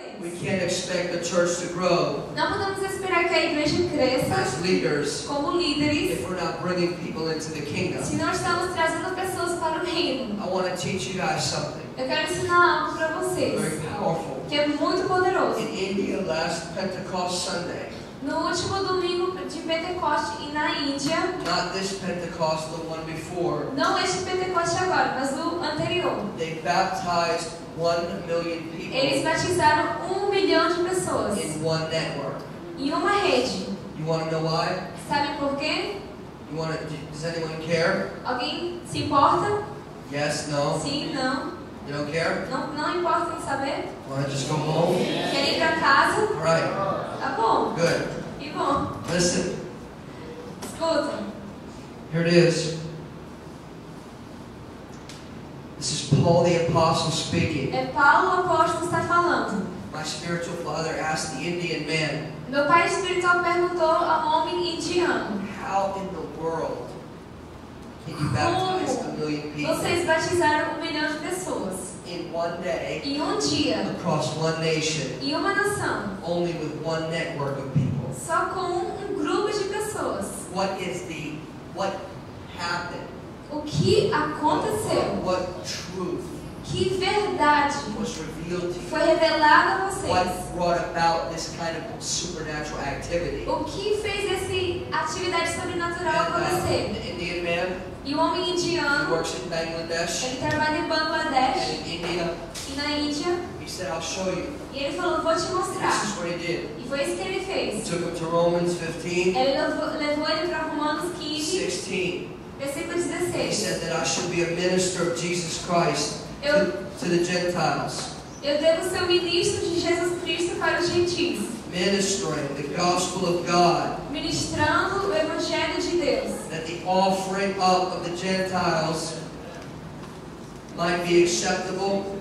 vez. We can't expect the church to grow Não podemos esperar que a igreja cresça as leaders como líderes if we're not bringing people into the kingdom. se não estamos trazendo pessoas para o reino. I want to teach you guys something Eu quero ensinar algo para vocês very powerful. que é muito poderoso. In India last Pentecost Sunday, No último domingo de Pentecoste e na Índia, not this Pentecost, the one before, não este Pentecoste agora, mas o anterior, they baptized 1 million eles people batizaram 1 milhão de pessoas in one network. em uma rede. You want to know why? Sabe por quê? You want to? Does anyone care? Alguém se importa? Yes, no. Sim, não. You don't care? Não importa em saber? Want to just go home? Quer ir para casa? All right. Tá bom. Good. Que bom. Listen. Escuta. Here it is. This is Paul the Apostle speaking. É Paulo o apóstolo está falando. My spiritual father asked the Indian man, Meu pai espiritual perguntou ao homem indiano: how in the world can you baptize 1 million people vocês batizaram 1 milhão de pessoas in one day em um dia, across one nation, em uma nação, only with one network of people? só com um grupo de pessoas? What happened? O que aconteceu? What truth Que verdade was revealed to you? foi revelada a vocês? What brought about this kind of supernatural activity? O que fez essa atividade sobrenatural acontecer? The Indian man, E o homem he indiano, works in Bangladesh ele trabalha em and Bangladesh in India. e na Índia, He said, I'll show you. e ele falou: vou te This mostrar. is what he did. E foi isso que ele He fez. took him to Romans 15, Ele levou ele para Romanos 15, 16. versículo He 16. said that I should be a minister of Jesus Christ to the Gentiles, Eu devo ser o ministro de Jesus Cristo para os gentios, ministering the gospel of God, ministrando o evangelho de Deus, that the offering up of the Gentiles might be acceptable,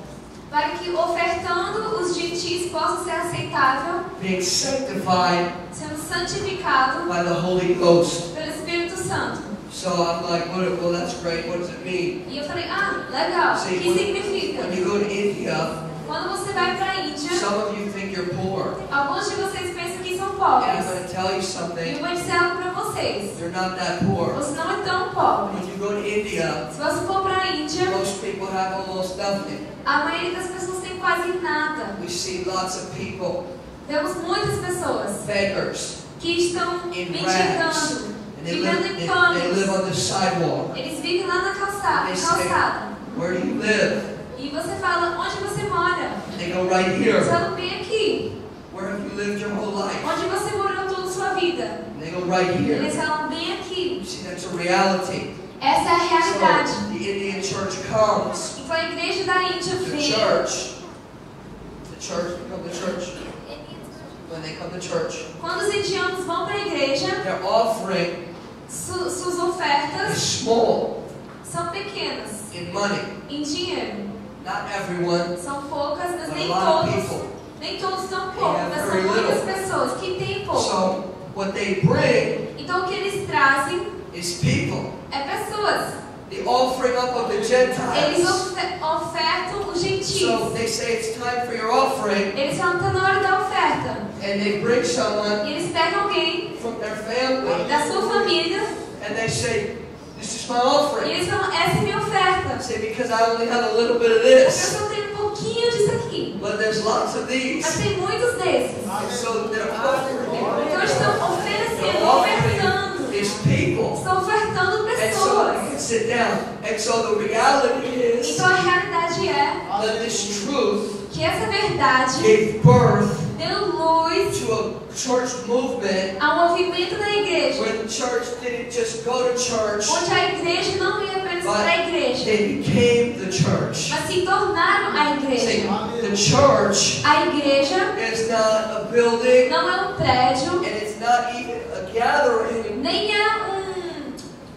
para que ofertando os gentios possa ser aceitável, being sanctified sendo santificado by the Holy Ghost. pelo Espírito Santo. So I'm like, well, that's great. What does it mean? E eu falei: legal, o See, que significa? when you go to India, Quando você vai para a Índia, some of you think you're poor. alguns de vocês pensam que são And I'm pobres. going to tell you E eu something. vou dizer algo para vocês: You're not that poor. você não é tão pobre. When you go to India, Se você for para a Índia, most people have almost nothing. a maioria das pessoas tem quase nada. We see lots of people, Vemos muitas pessoas beggars, que estão in rags, mendigando, and they vivendo live, em they panos. live on the sidewalk. Eles vivem lá na calçada. They say, where do you live? E você fala: onde você mora? They go right Eles here. falam: bem aqui. Where have you lived your whole life? Onde você morou toda a sua vida? And they go right Eles here. falam: bem aqui. You see, that's a reality. Essa é a realidade. So the Indian church comes. Então a igreja da Índia The vem. church become the church. When they come to church, Quando os indianos vão para a igreja, their offering suas is ofertas small são pequenas in money. em dinheiro. Not everyone, São poucas, mas but a nem lot of todos. people. Nem todos são They poucos, have mas são very muitas little. pessoas que têm pouco. So what they bring Então o que eles trazem is people. é pessoas. The offering up of the Eles Gentiles. ofertam os So gentios. they say it's time for your offering, Eles falam: está na hora da oferta. and they bring someone E eles pegam alguém from their family, da sua família and they say, this is my e offering. eles falam: essa é minha oferta. They say, because I only have a little bit of Porque eu this, só tenho um pouquinho disso aqui. but there's lots of Mas these. tem muitos desses. And so they're offering. Então estão oferecendo, Their ofertando. offering is people. Estão ofertando And so you pessoas. can sit down. And so the reality is Então a realidade é that this truth que essa verdade gave birth deu luz to a church movement ao movimento da igreja, where the church didn't just go to church, onde a igreja não ia apenas para a igreja, they became the church. mas se tornaram a See, igreja. the church A igreja is not a building, não é um prédio, and it's not even a gathering. nem é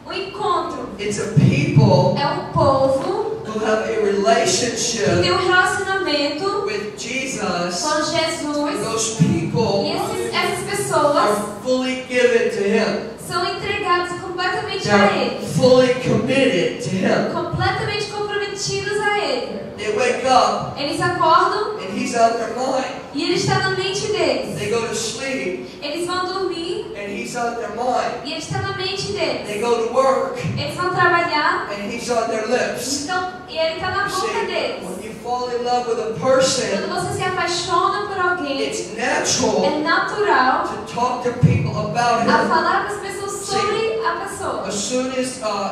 um encontro. It's a people É um povo who have a que relationship tem um relacionamento with Jesus, com and Jesus. those people E essas pessoas are fully given to Him. são entregadas completamente a They're Ele, fully committed to Him. completamente comprometidos a Ele. They They wake up Eles acordam and he's on their mind. e ele está na mente deles. They go to sleep Eles vão dormir and he's on their mind. e ele está na mente They deles. go to work Eles vão trabalhar and he's on their lips. e ele está na You boca see, deles. when you fall in love with a Quando person, você se apaixona por alguém, it's é natural natural to talk to people about a him. falar com as pessoas sobre a pessoa. As soon as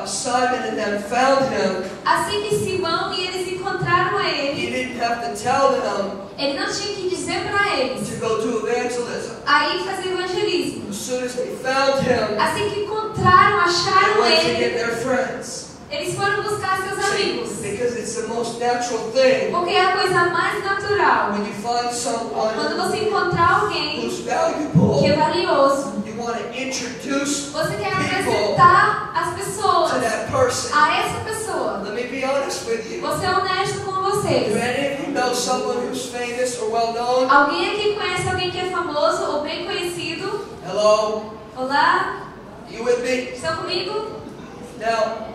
Simon and them found him, Assim que Simão e eles encontraram a he ele, didn't have to tell them ele não tinha que dizer para eles to go do evangelism. aí fazer evangelismo. As soon as they found him, Assim que encontraram, they acharam went to ele, get their friends. eles foram buscar seus See, amigos. because it's the most natural thing. Porque é a coisa mais natural. When you find Quando someone você encontrar alguém who's que valuable, é valioso, you want to introduce você quer people apresentar as pessoas to that person. a essa pessoa. Let me be honest with you. Você é honesto com Do vocês. any of you know someone who's famous or well known? Alguém aqui conhece alguém que é famoso ou bem conhecido? Hello? Olá? You with me? Estão comigo? Now,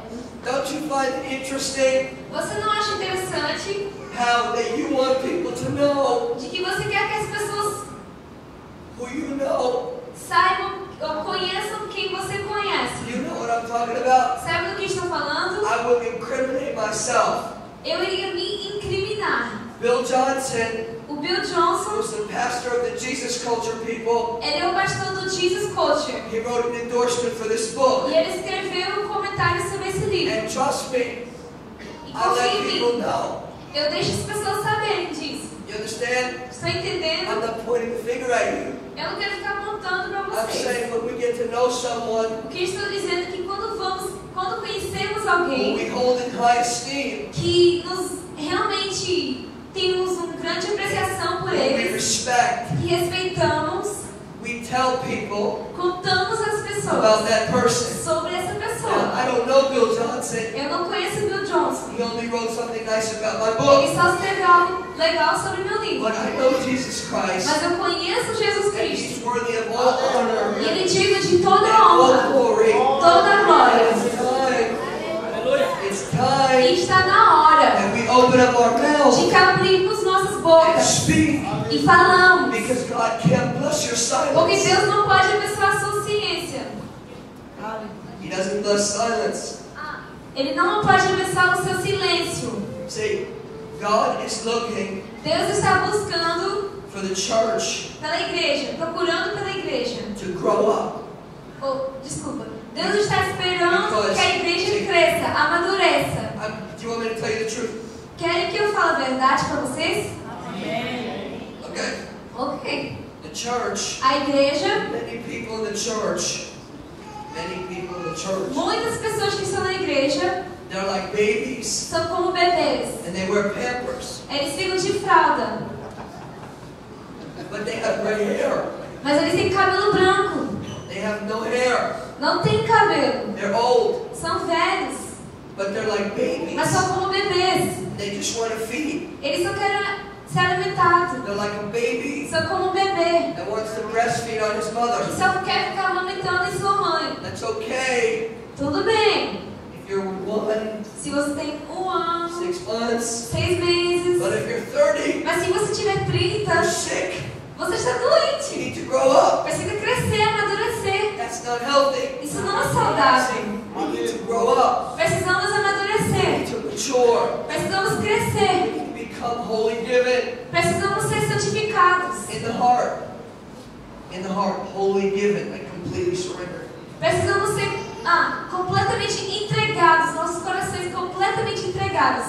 don't you find it interesting Você não acha interessante how that you want people to know de que você quer que as pessoas who you know? saibam ou conheçam quem você conhece? You know what I'm talking about? Sabe do que estou falando? I will incriminate myself. Eu iria me incriminar. Bill Johnson O Bill Johnson, was the pastor of the Jesus Culture people. ele é o pastor do Jesus Culture. He wrote an endorsement for this book. E ele escreveu um comentário sobre esse livro. And trust me, E I confia let em people mim. know. Eu deixo as pessoas saberem disso. You understand? Estão entendendo? I'm not pointing the finger at you. Eu não quero ficar apontando para I'm vocês. saying when we get to know someone O que estou dizendo é que quando conhecemos who alguém we hold in high esteem, que nos realmente temos uma grande apreciação por who we eles, respect, que respeitamos, we tell people contamos às about pessoas that person. sobre essa Now, pessoa. I don't know Bill Johnson. Eu não conheço o Bill Johnson. He only wrote something nice about my book. Ele só escreveu algo legal sobre meu livro. But I know Jesus Christ, Mas eu conheço Jesus and Cristo. He's worthy of all honor E ele diga de toda and a all honra, glory. toda a glória. It's time. It's E time está na hora that we open up our mouth de que abrimos nossas and bocas speak, e falamos. because God can't bless your Porque silence. Deus não pode abençoar a sua ciência. He doesn't bless silence. Ele não pode abençoar o seu silêncio. See, God is looking Deus está buscando for the church pela igreja, procurando pela igreja. to grow up. Desculpa. Deus está esperando que a igreja cresça, amadureça. Do you want me to tell you the truth? Querem que eu fale a verdade para vocês? Okay. Ok. The church, A igreja, many people in the church, muitas pessoas que estão na igreja they're like babies são como bebês. and they wear Pampers, Eles ficam de fralda, but they have gray hair. mas eles têm cabelo branco. They have no hair. Não têm cabelo. They're old, São velhos, but they're like babies. mas são como bebês. They just want to feed. Eles só querem ser alimentados. They're like a baby São como um bebê that wants to breastfeed on his mother. que só quer ficar amamentando em sua mãe. That's okay Tudo bem. if you're 1, Se você tem 1 ano, 6 months, 6 meses, but if you're 30, mas se você tiver 30, you're sick. você está You doente. need to grow up. Precisa crescer, amadurecer. That's not healthy. Isso não é saudável. See, we need to grow up. Precisamos We amadurecer. need to mature. Precisamos We crescer. need to become holy given Precisamos ser santificados. in the heart. In the heart, holy given, like completely surrendered. Precisamos ser completamente entregados. Nossos corações completamente entregados.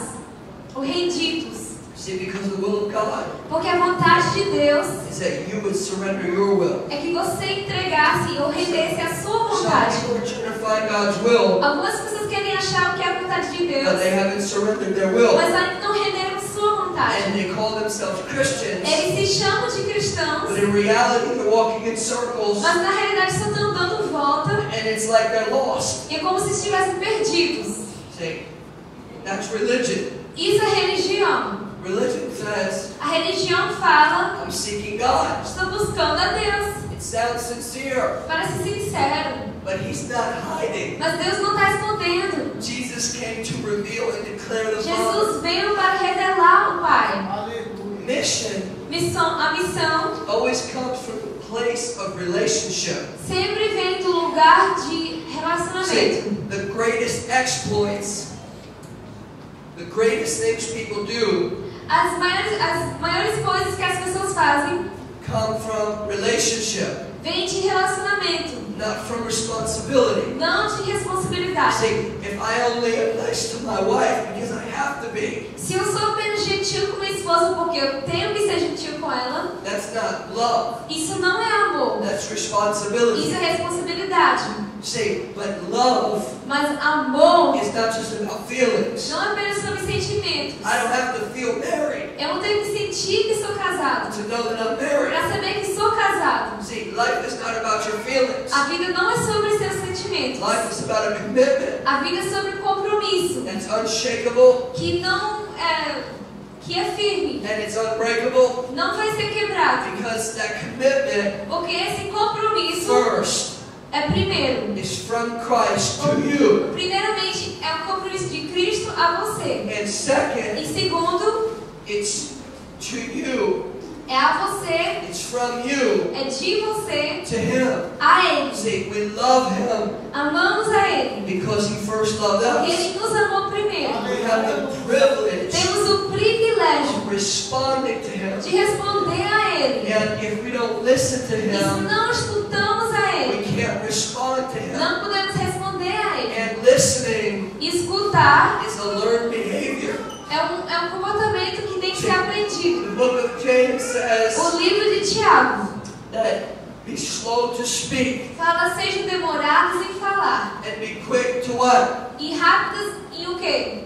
Ou rendidos. See, because the will of God Porque a vontade de Deus is that you would surrender your will. é que você entregasse ou rendesse a sua Some vontade. people are trying to find God's will, Algumas pessoas querem achar o que é a vontade de but Deus, they haven't surrendered their will. mas ainda não renderam sua vontade. And they call themselves Christians, Eles se chamam de cristãos, but in reality they're walking in circles, mas na realidade só estão dando volta and it's like they're lost. e é como se estivessem perdidos. See, that's religion. Isso é religião. Religion says, A religião fala, I'm seeking God. estou buscando a Deus. It sounds sincere, Parece sincero, but He's not hiding. mas Deus não está escondendo. Jesus came to reveal and declare the love. Jesus veio para revelar mission A missão always comes from the place of relationship. sempre vem do lugar de See, relacionamento. the greatest exploits, the greatest things people do As maiores coisas que as pessoas fazem come from relationship, vêm de relacionamento, not from responsibility. não de responsabilidade. See, if I only am nice to my wife because I have to be, Se eu sou apenas gentil com minha esposa porque eu tenho que ser gentil com ela, that's not love. isso não é amor. That's responsibility. Isso é responsabilidade. See, but love Mas amor is not just about feelings. não é apenas sobre sentimentos. I don't have to feel married Eu não tenho que sentir que sou casado to know that I'm married. para saber que sou casado. See, life is not about your feelings. A vida não é sobre seus sentimentos. Life is about a commitment A vida é sobre compromisso that's unshakable que é firme, and it's unbreakable não vai ser quebrado, because that commitment porque esse compromisso first é primeiro. is from Christ to you. Primeiramente é um compromisso de Cristo a você. And second, E segundo it's to you. é a você, It's from you é de você to Him. a Ele. See, we love Him Amamos a Ele because He first loved porque us. Ele nos amou primeiro. We have the privilege Temos o privilégio of responding to Him. de responder a Ele. And if we don't listen to E se Him, não escutamos a we Ele, can't respond to Him. não podemos responder a Ele. And listening Escutar is a learned behavior. é um comportamento que tem que ser aprendido. The book of James says O livro de Tiago that be slow to speak fala: sejam demorados em falar and be quick to what? e rápidos em o quê?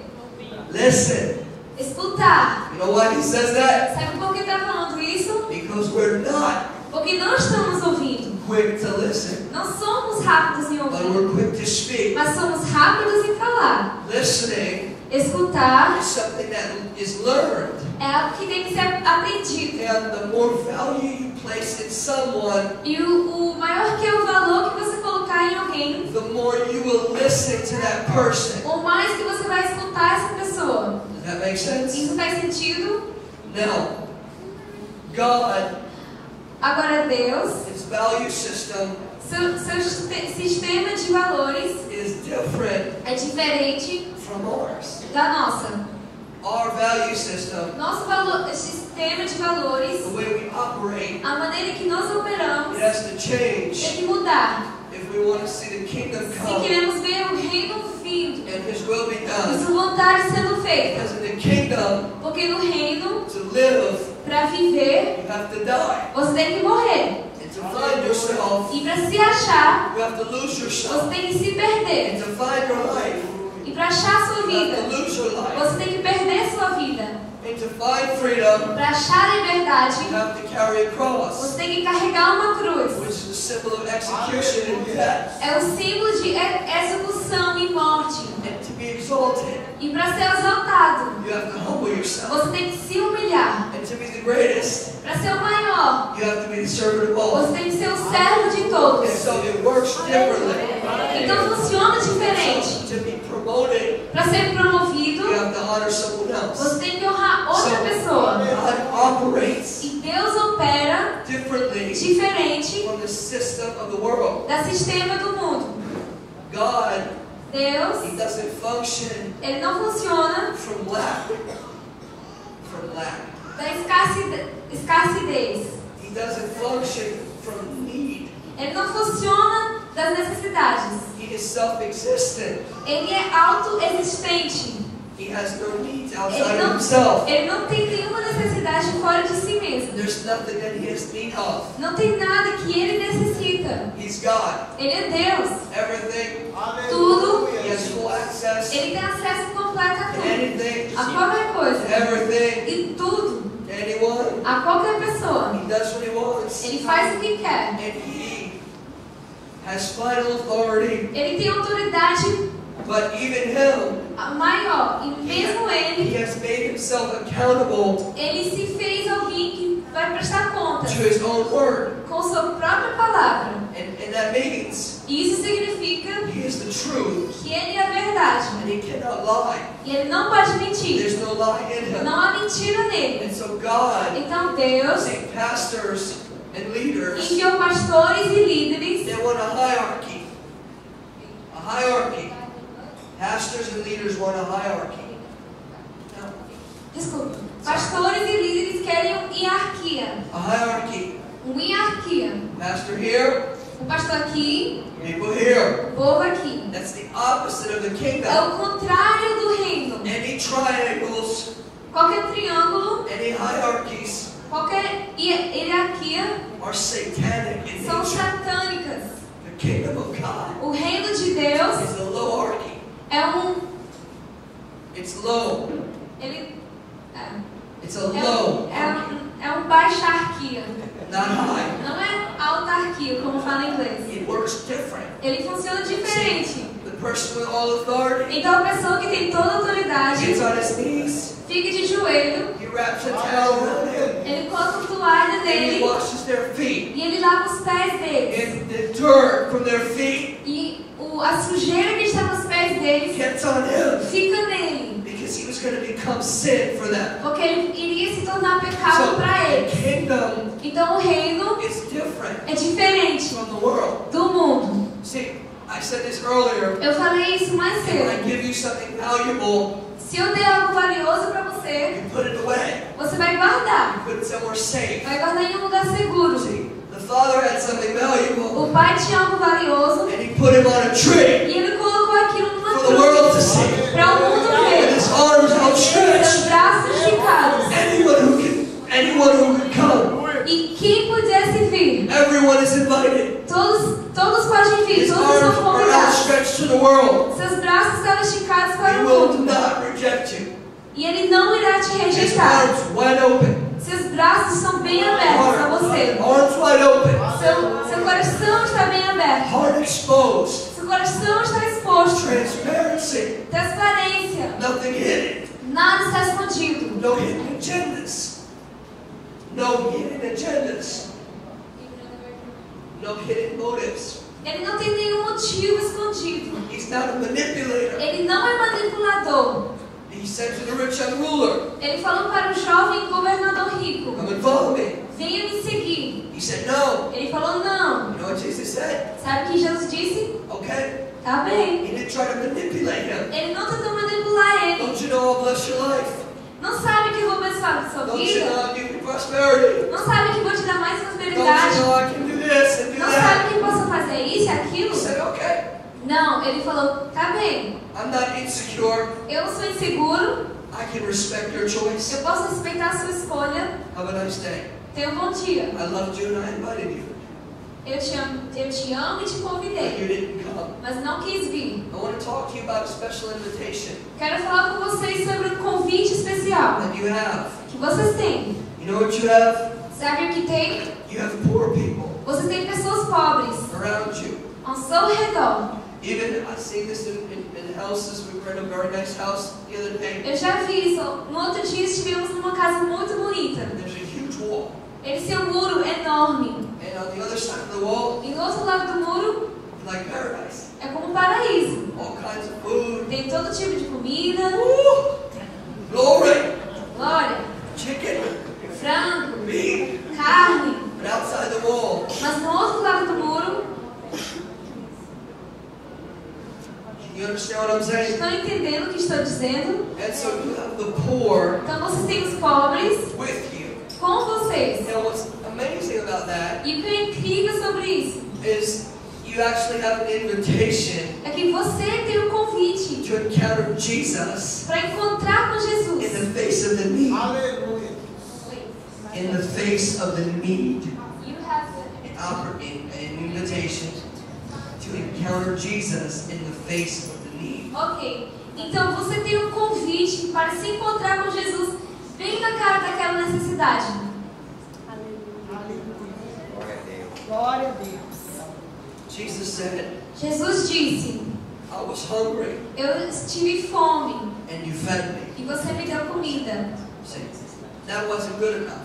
Listen. Escutar. You know why he says that? Sabe por que está falando isso? Because we're not Porque não estamos ouvindo. quick to listen, Não somos rápidos em but ouvir, we're quick to speak. mas somos rápidos em falar. Listening Escutar is something that is learned. é algo que tem que ser aprendido. And the more value you place in someone, E o maior que é o valor que você colocar em alguém, the more you will listen to that person. o mais que você vai escutar essa pessoa. Does that make sense? Isso faz sentido? Now, God, Agora Deus, His value system seu sistema de valores is different é diferente from ours. da nossa. Our value system, Nosso sistema de valores, the way we operate, a maneira que nós operamos, it has to tem change que mudar. if we want to see the kingdom Se come queremos ver o reino vindo and His will be e done. sua vontade sendo feita. Because in the kingdom, Porque no reino, to live, para viver, you have to die. você tem que morrer. And to find yourself, E para se achar, you have to lose yourself. você tem que se perder. And to find your life, E para achar sua you vida, have to lose your life. você tem que perder sua vida. And to find freedom, Para achar a liberdade, you have to carry a cross, você tem que carregar uma cruz. which is a symbol of execution and death. É o símbolo de execução e morte. And to be exalted, E para ser exaltado, you have to humble yourself. você tem que se humilhar. And to be the greatest, Para ser o maior, you have to be the servant of all. você tem que ser o servo de todos. And so it works differently. Então funciona diferente. To be promoted, Para ser promovido, you have to honor someone else. você tem que honrar outra pessoa. God operates E Deus opera differently diferente from the system of the world. do sistema do mundo. God, Deus, He doesn't function Ele não funciona from lack. From lack. da escassez. He doesn't function from need. Ele não funciona das necessidades. He is self-existent. Ele é autoexistente. He has no needs outside of himself. Ele não tem nenhuma necessidade fora de si mesmo. There's nothing that he has need of. Não tem nada que ele necessita. He's God. Ele é Deus. Everything. Tudo. He has full access Ele tem acesso completo a to tudo. anything, A qualquer coisa. everything, E tudo. anyone. A qualquer pessoa. He does what he wants. Ele faz o que quer. And he has final authority. Ele tem autoridade But even him, maior. E mesmo he ele, has made himself accountable ele se fez alguém que vai prestar conta to his own word. com sua própria palavra. And that means Isso significa He is the truth, que Ele é a verdade. and He cannot lie. E Ele não pode mentir. There's no lie in Him. Não há mentira nele. And so God, Então Deus sent pastors and leaders, enviou pastores e líderes. they want a hierarchy. A hierarchy. Pastors and leaders want a hierarchy. No. Desculpa. Pastores e líderes querem hierarquia. A hierarchy. Uma hierarquia. Pastor here, O pastor aqui, people here. o povo aqui. That's the opposite of the É kingdom. o contrário do reino. Any triangles, Qualquer triângulo, any hierarchies qualquer hierarquia are satanic in são nature. satânicas. The kingdom of God O reino de Deus is a lowarchy. é It's low. ele It's a low. é um baixarquia. Not high. Não é autarquia, como fala em inglês. It works different. Ele funciona diferente. The person with all authority Então a pessoa que tem toda a autoridade gets on his knees. fica de joelho, He wraps a towel around him. ele coloca uma toalha And he nele washes their feet. e ele lava os pés deles. And the dirt from their feet E a sujeira que está nos pés deles gets on him. fica nele. Because he was going to become sin for them. Porque ele iria se tornar pecado So para the eles. kingdom Então o reino is different é diferente from the world. do mundo. See, I said this earlier. Eu falei isso mais When I cedo. give you something valuable, Se eu der algo valioso para você, you put it away. você vai guardar. You put it somewhere safe. Vai guardar em um lugar seguro. See, the father had something valuable, O pai tinha algo valioso and he put him on a tree e ele colocou aquilo numa for the world to cruz see. para o mundo With ver. his arms Seus outstretched, braços esticados. anyone who can come, E quem pudesse vir, everyone is invited. todos podem vir, His todos arms são are convidados. outstretched to the world. Seus braços estão esticados para He o will mundo. not reject you. E ele não irá te His rejeitar. arms wide open. Seus braços são bem abertos a você. Arms wide open. Seu coração está bem aberto. Heart exposed. Seu coração está exposto. Transparency. Transparência. Nothing hidden. Nada está escondido. No hidden agendas. No hidden agendas. No hidden motives. Ele não tem nenhum motivo escondido. He's not a manipulator. Ele não é manipulador. He said to the rich young ruler, Ele falou para o jovem governador rico: come and follow me. venha me seguir. He said, no. Ele falou não. You know what Jesus said? Sabe o que Jesus disse? Okay. Tá bem. He didn't try to manipulate him. Ele não tentou manipular ele. Don't you know I'll bless your life? Não sabe que eu vou abençoar a sua Don't you vida? know I'll give you prosperity? Não sabe que vou te dar mais Don't prosperidade? you know I can do this and do Não that? sabe que posso fazer isso e He aquilo? said, okay. Não, ele falou, tá bem. I'm not insecure. Eu não sou inseguro. I can respect your choice. Eu posso respeitar a sua escolha. Have a nice day. Tenha um bom dia. I loved you and I invited you. Eu te amo e te But you convidei. didn't come. Mas não quis vir. I want to talk to you about a special invitation Quero falar com vocês sobre um convite especial that you have. que vocês têm. You know what you have? Sabe o que tem? You have poor people Vocês têm pessoas pobres around you. ao seu redor. Even I see this in houses. We were in a very nice house the other day. Eu já vi isso. No outro dia estivemos numa casa muito bonita. There's a huge wall, Eles têm um muro enorme. and on the other side of the wall, E no outro lado do muro like paradise, é como um paraíso. all kinds of food. Tem todo tipo de comida. Glory, Glória. chicken, Frango. meat. Carne. But outside the wall, Mas no outro lado do muro, you understand what I'm saying? estão entendendo o que estou dizendo? And so you have the poor Então vocês têm os pobres with you. com vocês. Now what's amazing about that E o que é incrível sobre isso is you actually have an invitation é que você tem um convite to encounter Jesus para encontrar com in Jesus. the face of the need. Aleluia. In the face of the need. You have An invitation to encounter Jesus in the face of the need. Ok. Então você tem um convite para se encontrar com Jesus bem na cara daquela necessidade. Glória a Deus. Jesus said, Jesus disse: I was hungry eu tive fome and you fed me. e você me deu comida. See, that wasn't good enough.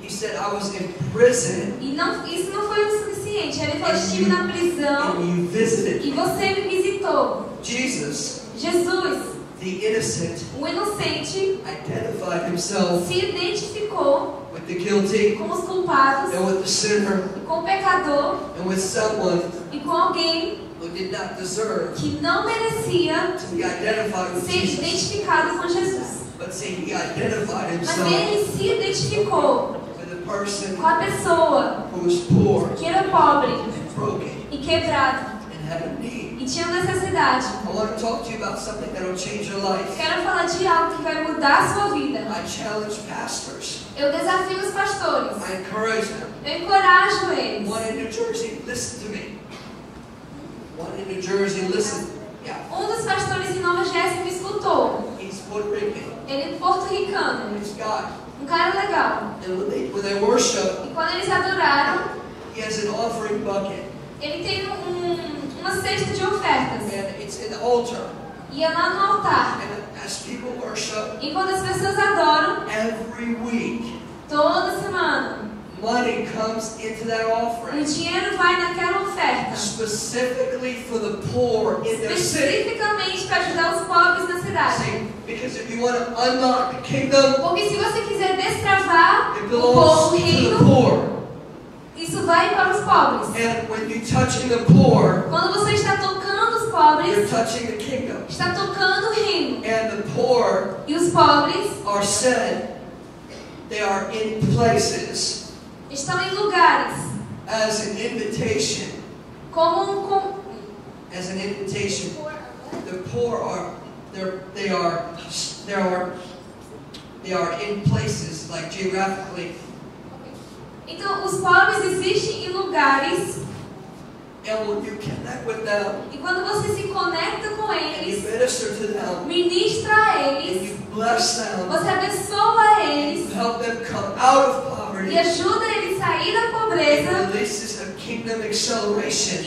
He said, I was in prison E não, isso não foi o suficiente. suficiente. Ele falou, estive na prisão and you visited e você me visitou. Jesus, Jesus, the innocent, o inocente, identified himself se identificou with the guilty com os culpados, and with the sinner com o pecador and with someone e com alguém who did not deserve que não merecia to be identified with ser Jesus. identificado com Jesus. But see, he identified Mas himself ele se identificou with a person com a pessoa who was poor que era pobre and broken e quebrado and had a need. e tinha necessidade. I want to talk to you about something that will change your life. Quero falar de algo que vai mudar a sua vida. I challenge pastors. Eu desafio os pastores. I encourage them. Eu encorajo eles. One in New Jersey, listen to me. One in New Jersey, listen. Yeah, Dos pastores em Nova Jersey me escutou. he's Puerto Rican. Ele é porto-ricano. He's God. Cara legal. And when they worship, E quando eles adoraram, he has an offering bucket. ele tem uma cesta de ofertas. And it's in the altar. E é lá no altar. And as people worship, E quando as pessoas adoram, every week, toda semana, money comes into that offering. o dinheiro vai naquela oferta. Specifically for the poor in their city. Especificamente para ajudar os pobres na cidade. See, because if you want to unlock the kingdom, Porque se você quiser destravar it o belongs to the reino, poor. isso vai para os pobres. And when you're touching the poor, Quando você está tocando os you're pobres, touching the kingdom. está tocando o reino. And the poor E os pobres are said, they are in places estão em lugares as an invitation. como As an invitation. The poor are they are in places like geographically. Então, os pobres existem em lugares And when you connect with them, e quando você se conecta com and you eles, minister to them, ministra a and eles, you bless them, você abençoa eles help them come out of e poverty, ajuda eles a sair da it pobreza, releases a kingdom acceleration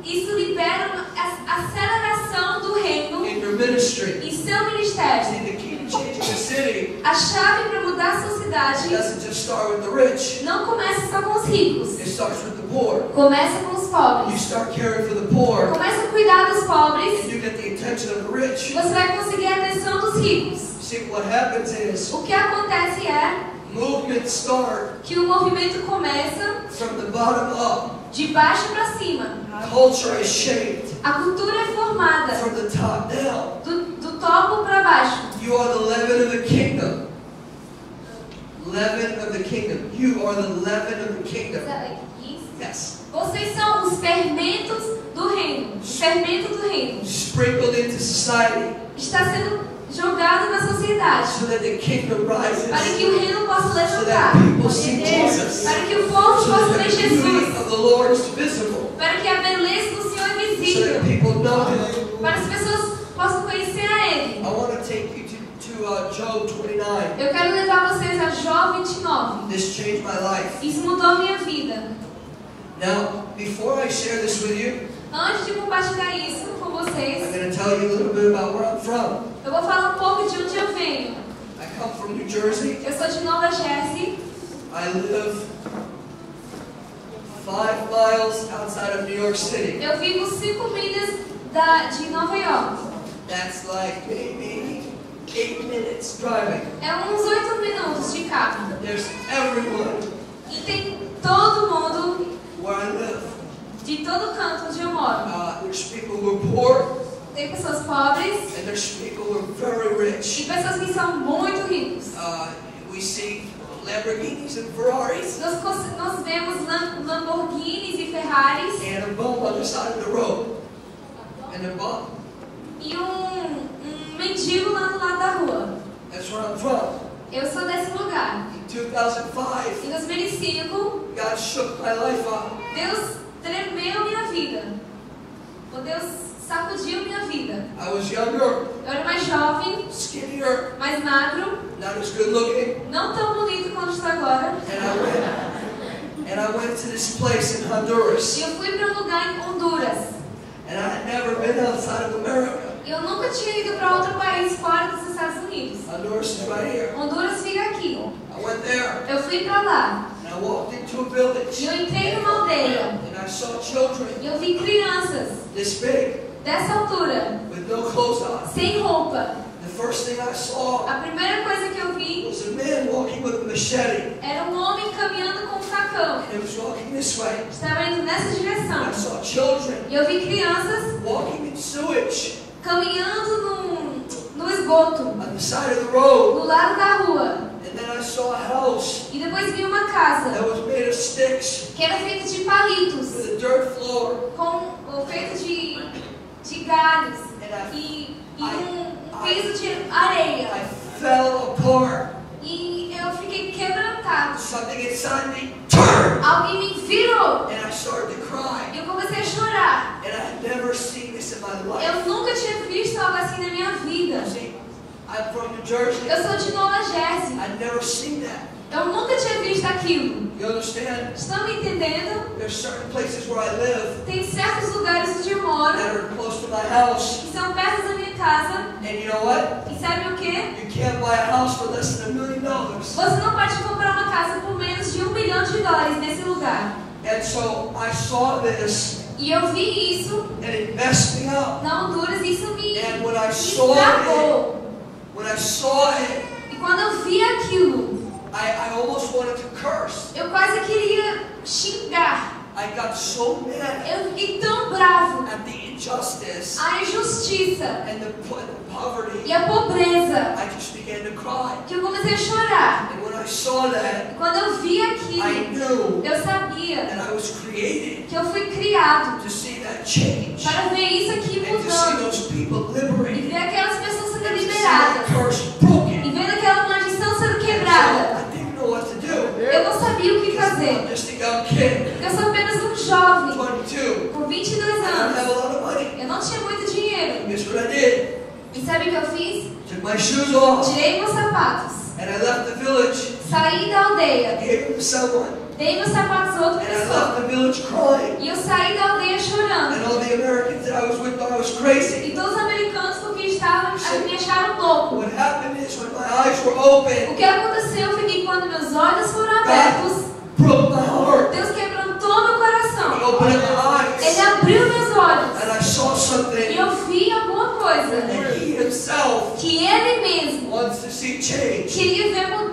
isso libera uma aceleração do reino in your ministry. em seu ministério. See, the key to changing the city A chave para mudar a sua cidade doesn't just start with the rich. não começa só com os ricos, It starts with the poor. começa com os You pobres. start caring for the poor, Começa a cuidar dos pobres, and you get the attention of the rich. você vai conseguir a atenção dos ricos. See, what happens is O que acontece é movements start que o movimento começa from the bottom up. de baixo para cima. Culture is shaped A cultura é formada from the top down. do topo para baixo. You are the leaven of the kingdom. Leaven of the kingdom. You are the leaven of the kingdom. Yes. Vocês são os fermentos do reino. O fermento do reino Sprinkled into society está sendo jogado na sociedade so that the kingdom rises. para que o reino possa So levantar, that people see Jesus. para que o povo So possa that ver the beauty Jesus, of the Lord is visible. para que a beleza do Senhor é So visível, that people know Him. para as pessoas possam conhecer a Ele. I want to take you to Job 29. Eu quero levar vocês a Jó 29. This changed my life. Isso mudou a minha vida. Now, before I share this with you, Antes de compartilhar isso com I'm vocês, going to tell you a little bit about where I'm from. eu vou falar um pouco de onde eu venho. I come from New Jersey. Eu sou de Nova Jersey. I live 5 miles outside of New York City. Eu vivo 5 milhas de Nova York. That's like maybe 8 minutes driving. É uns 8 minutos de carro. There's everyone E tem todo mundo where I live. de todo canto onde eu moro. There's people who are poor, Tem pessoas pobres and there's people who are very e rich. pessoas que são muito ricos. We see Lamborghinis and Ferraris, Nós vemos Lamborghinis e Ferraris and a bum on the side of the road. And a bum. e mendigo lá do lado da rua. That's where I'm from. Eu sou desse lugar. In 2005, Em 2005, God shook my life up. Deus tremeu minha vida. O Deus sacudiu minha vida. I was younger, Eu era mais jovem, skinnier, mais magro, not as good looking, não tão bonito quanto estou agora. and I went to this place in Honduras, E eu fui para um lugar em Honduras. and I had never been outside of America. Eu nunca tinha ido para outro país fora dos Estados Unidos. Honduras is right here. Honduras fica aqui. I went there, Eu fui para lá. and I walked into a E village, eu entrei numa aldeia. and I saw children E eu vi crianças this big dessa altura, with no clothes on. sem roupa. The first thing I saw A primeira coisa que eu vi was a man walking with a machete. era um homem caminhando com um facão. And he was walking this way. Estava indo nessa direção. I saw children E eu vi crianças walking in sewage caminhando no esgoto, on the side of the road. no lado da rua. And then I saw a house E depois vi uma casa that was made of sticks que era feita de palitos, with a dirt floor. ou feito de galhos e um piso de areia. I fell apart. E eu fiquei quebrantado. Something inside me turned. Alguém me virou. And I started to cry. E eu comecei a chorar. And I had never seen this in my life. Eu nunca tinha visto algo assim na minha vida. See, I'm from New Jersey. Eu sou de Nova Jersey. I'd never seen that. Eu nunca tinha visto aquilo. You understand? Estão me entendendo? There's certain places where I live Tem certos lugares onde eu moro that are close to my house. que são perto da minha casa. And you know what? E sabe o quê? You can't buy a house for less than $1 million. Você não pode comprar uma casa por menos de $1 milhão nesse lugar. And so I saw this E eu vi isso and it messed me up. na Honduras e isso me And when I saw it, estragou. E quando eu vi aquilo, I almost wanted to curse. eu quase queria xingar. I got so mad Eu fiquei tão bravo. at the injustice A injustiça and the poverty. e a pobreza I just began to cry. que eu comecei a chorar. And when I saw that, E quando eu vi I aquilo, knew eu sabia that I was created que eu fui criado to see that change para ver isso aqui and to see mudando. those people E liberated ver aquelas pessoas sendo and to see that liberadas. curse E broken. vendo aquela maldição sendo So quebrada. I didn't know what to do. Eu não sabia o que Because fazer. I'm just a young kid, Eu sou apenas um jovem 22. com 22 I don't have anos. a lot of money. Eu não tinha muito dinheiro. And guess what I did? E sabe o que eu fiz? Took my shoes off Tirei meus sapatos. and I left the village. Saí da aldeia. Gave them to someone. Dei meus sapatos a outra And I pessoa. left the village crying. E eu saí da aldeia chorando. And all the Americans that I was with thought I was crazy. E todos os americanos com quem estavam me acharam louco. What happened is when my eyes were open, O que aconteceu foi que quando meus olhos foram abertos, broke my heart. Deus quebrantou meu He coração. opened up my Ele eyes. abriu meus olhos. And I saw E something eu vi alguma coisa that he himself que Ele mesmo wants to see change.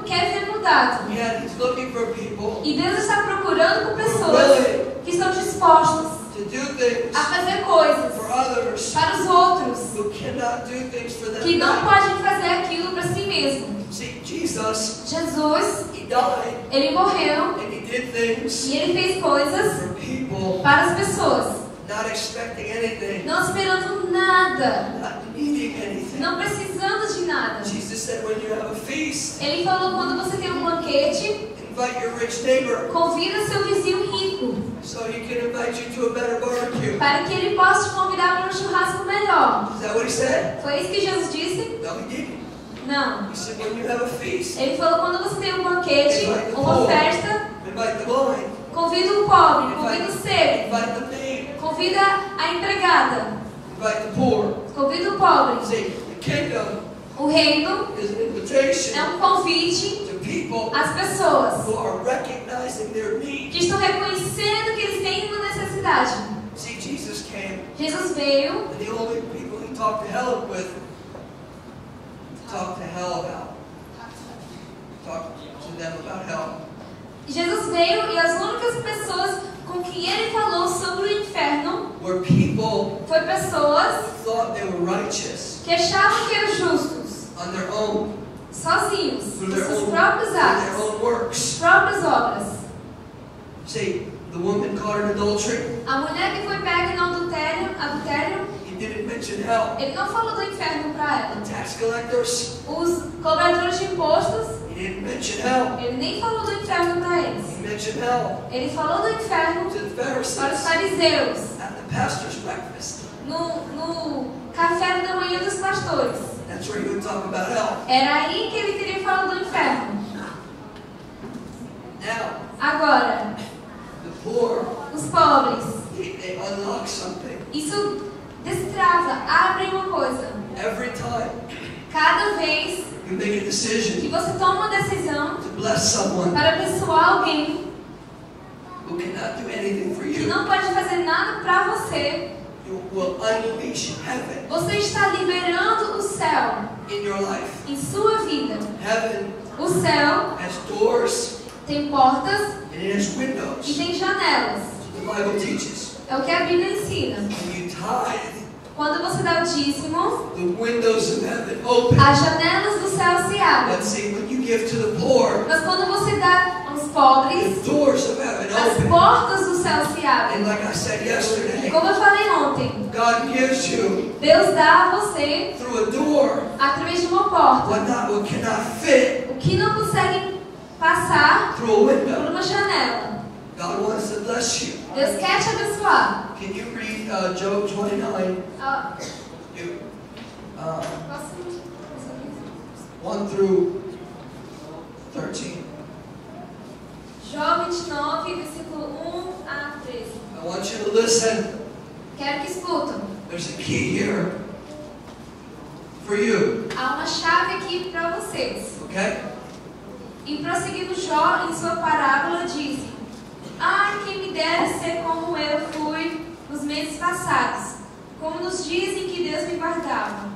quer ver mudado. And he's looking for people E Deus está procurando por pessoas que estão dispostas to do things a fazer coisas for others para os outros who cannot do things for que não them. podem fazer aquilo para si mesmo. See, Jesus, Jesus, he died Ele morreu and he did things e Ele fez coisas for people para as pessoas, not expecting anything, não esperando nada, not needing anything. não precisando de nada. Jesus said when you have a feast, Ele falou, quando você tem um banquete, invite your rich neighbor convida seu vizinho rico, so he can invite you to a better barbecue. para que ele possa te convidar para um churrasco melhor. Is that what he said? Foi isso que Jesus disse? No, he didn't. Não. He said when you have a feast, Ele falou, quando você tem um banquete, uma festa, invite the blind, convida o pobre, convida o cego, invite the maid, convida a empregada, invite the poor. convida o pobre. See, the kingdom O reino is an invitation é um convite to people às pessoas who are recognizing their need. que estão reconhecendo que eles têm uma necessidade. See, Jesus came, Jesus veio and the only people he talked to hell with, talked to hell about. Talked to them about hell. Jesus veio e as únicas pessoas com quem ele falou sobre o inferno Where people foi pessoas thought they were righteous que achavam que eram justos, on their own, sozinhos, through com their seus own, próprios through their atos, own works. próprias obras. See, the woman caught in adultery, A mulher que foi pega no adultério, he didn't mention hell. ele não falou do inferno para ela. The tax collectors, Os cobradores de impostos, he didn't mention hell. ele nem falou do inferno para eles. He mentioned hell Ele falou do inferno to the para os Pharisees fariseus, at the pastor's breakfast. no café da manhã dos pastores. That's where he would talk about hell. Era aí que ele teria falado do inferno. Now, Agora, the poor, os pobres, they unlock something. isso destrava, abre uma coisa. Every time Cada vez you make a que decision você toma uma decisão to bless someone, para abençoar alguém, who cannot do anything for que you, não pode fazer nada para você, you will unleash heaven você está liberando o céu in your life. em sua vida. Heaven O céu has doors tem portas and it has e windows. tem janelas. The Bible teaches. É o que a Bíblia ensina. When you tithe, Quando você dá o dízimo, the windows of heaven open. as janelas do céu se abrem. Let's see, when you give to the poor, Mas quando você dá aos pobres, the doors of heaven as open. portas do céu se abrem. And like I said yesterday, Como eu falei ontem, God gives you Deus dá a você through a door através de uma porta what cannot fit o que não consegue passar through a por window. uma janela. God wants to bless you. Deus quer te abençoar. Can you read Job 29? Ah, You, posso- 1 through 13. Jó 29, versículo 1 a 13. I want you to listen. Quero que escutam. There's a key here for you. Há uma chave aqui para vocês. Okay? E prosseguindo Jó em sua parábola disse: Ai, quem me dera ser como eu fui nos meses passados, como nos dias em que Deus me guardava,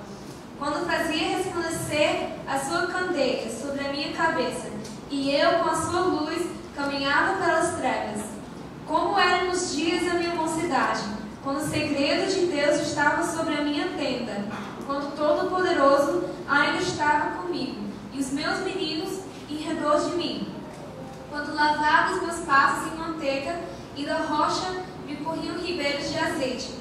quando fazia resplandecer a sua candeia sobre a minha cabeça, e eu com a sua luz caminhava pelas trevas. Como era nos dias da minha mocidade, quando o segredo de Deus estava sobre a minha tenda, quando Todo-Poderoso ainda estava comigo, e os meus meninos em redor de mim. Quando lavava os meus passos em manteiga, e da rocha me corriam ribeiros de azeite.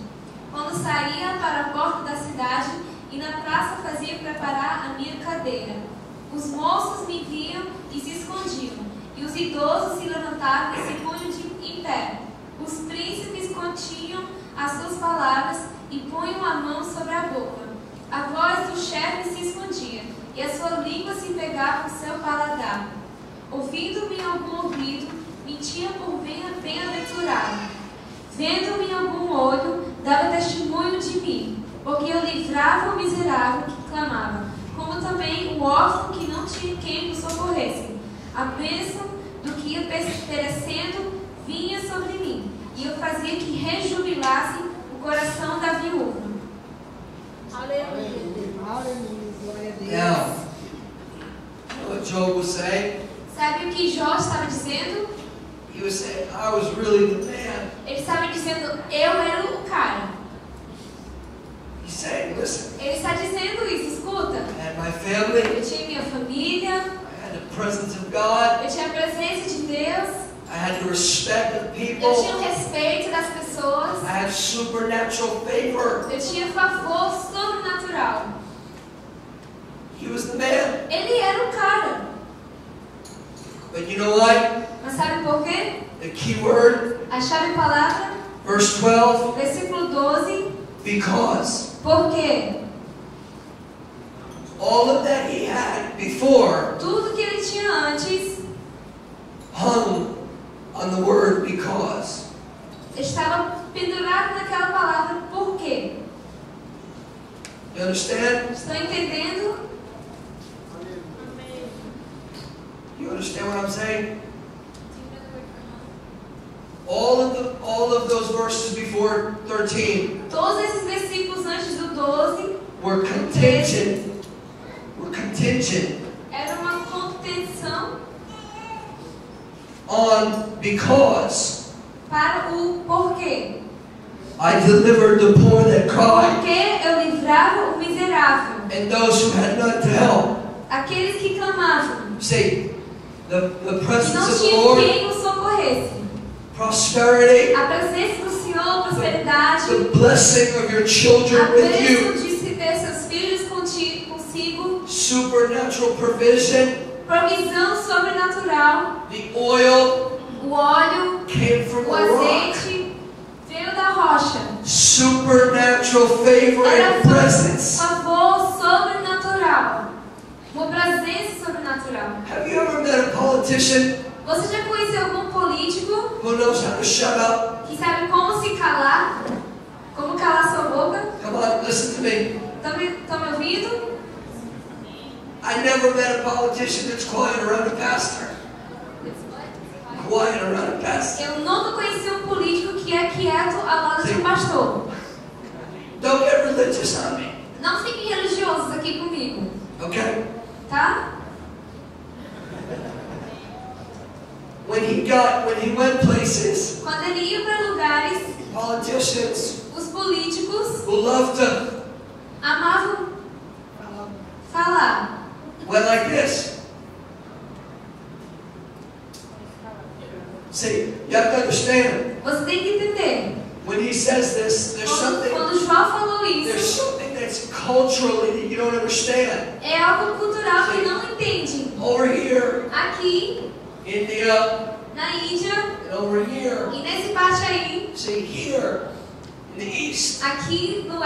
Quando saía para a porta da cidade, e na praça fazia preparar a minha cadeira. Os moços me viam e se escondiam, e os idosos se levantavam e se punham em pé. Os príncipes continham as suas palavras e punham a mão sobre a boca. A voz do chefe se escondia, e a sua língua se pegava ao seu paladar. Ouvindo-me em algum ouvido, me tinha por bem-aventurado. Vendo-me em algum olho, dava testemunho de mim, porque eu livrava o miserável que clamava, como também o órfão que não tinha quem o socorresse. A bênção do que ia perecendo vinha sobre mim, e eu fazia que rejubilasse o coração da viúva. Aleluia. Aleluia. Glória a Deus. Now, you know what Job was saying? Sabe o que Jó estava dizendo? He was saying, I was really the man. Ele estava dizendo, eu era o cara. He's saying, listen, Ele está dizendo isso, escuta. I had my family, Eu tinha minha família, I had the presence of God, eu tinha a presença de Deus, I had the respect of eu people, tinha o respeito das pessoas, I had supernatural favor. eu tinha favor sobrenatural. He was the man. Ele era o cara. But you know what? Mas sabe por quê? The key word, A chave palavra, verse 12, versículo 12, because. por quê? All of that he had before Tudo que ele tinha antes hung on the word because. estava pendurado naquela palavra por quê? You understand? Estão entendendo? You understand what I'm saying? All of those verses before 13 Todos esses versículos antes do 12 were contingent. era uma contenção On because para o porquê. I delivered the poor that cried Porque eu livrava o miserável, and those who had none to help. aqueles que clamavam, See, the que presence não of the tinha Lord, quem o socorresse. prosperity, A presença do Senhor, prosperidade, the blessing of your a children with bênção you, de se ter seus filhos consigo, supernatural provision, provisão sobrenatural, the oil o óleo, came from o a rock. azeite veio da rocha. Supernatural favor Era and presence. favor sobrenatural, uma presença sobrenatural. Have you ever met a politician Você já conheceu algum político who knows how to shut up? que sabe como se calar? Como calar sua boca? Come on, listen to me. Estão me ouvindo? I never met a politician that's quiet around a pastor. quiet around a pastor. Eu nunca conheci um político que é quieto ao lado de um pastor. Don't get religious on me. Não fiquem religiosos aqui comigo, Okay? tá? When he went places, Quando ele ia para lugares, politicians os políticos who loved to amavam falar. went like this. See, you have to understand. Você tem que entender. When he says this, there's Quando João falou there's isso, something that's culturally that you don't understand. é algo cultural que não entende. Over here, Aqui, India, na Índia, and over here. e nesse parte aí, See, here in the east, aqui no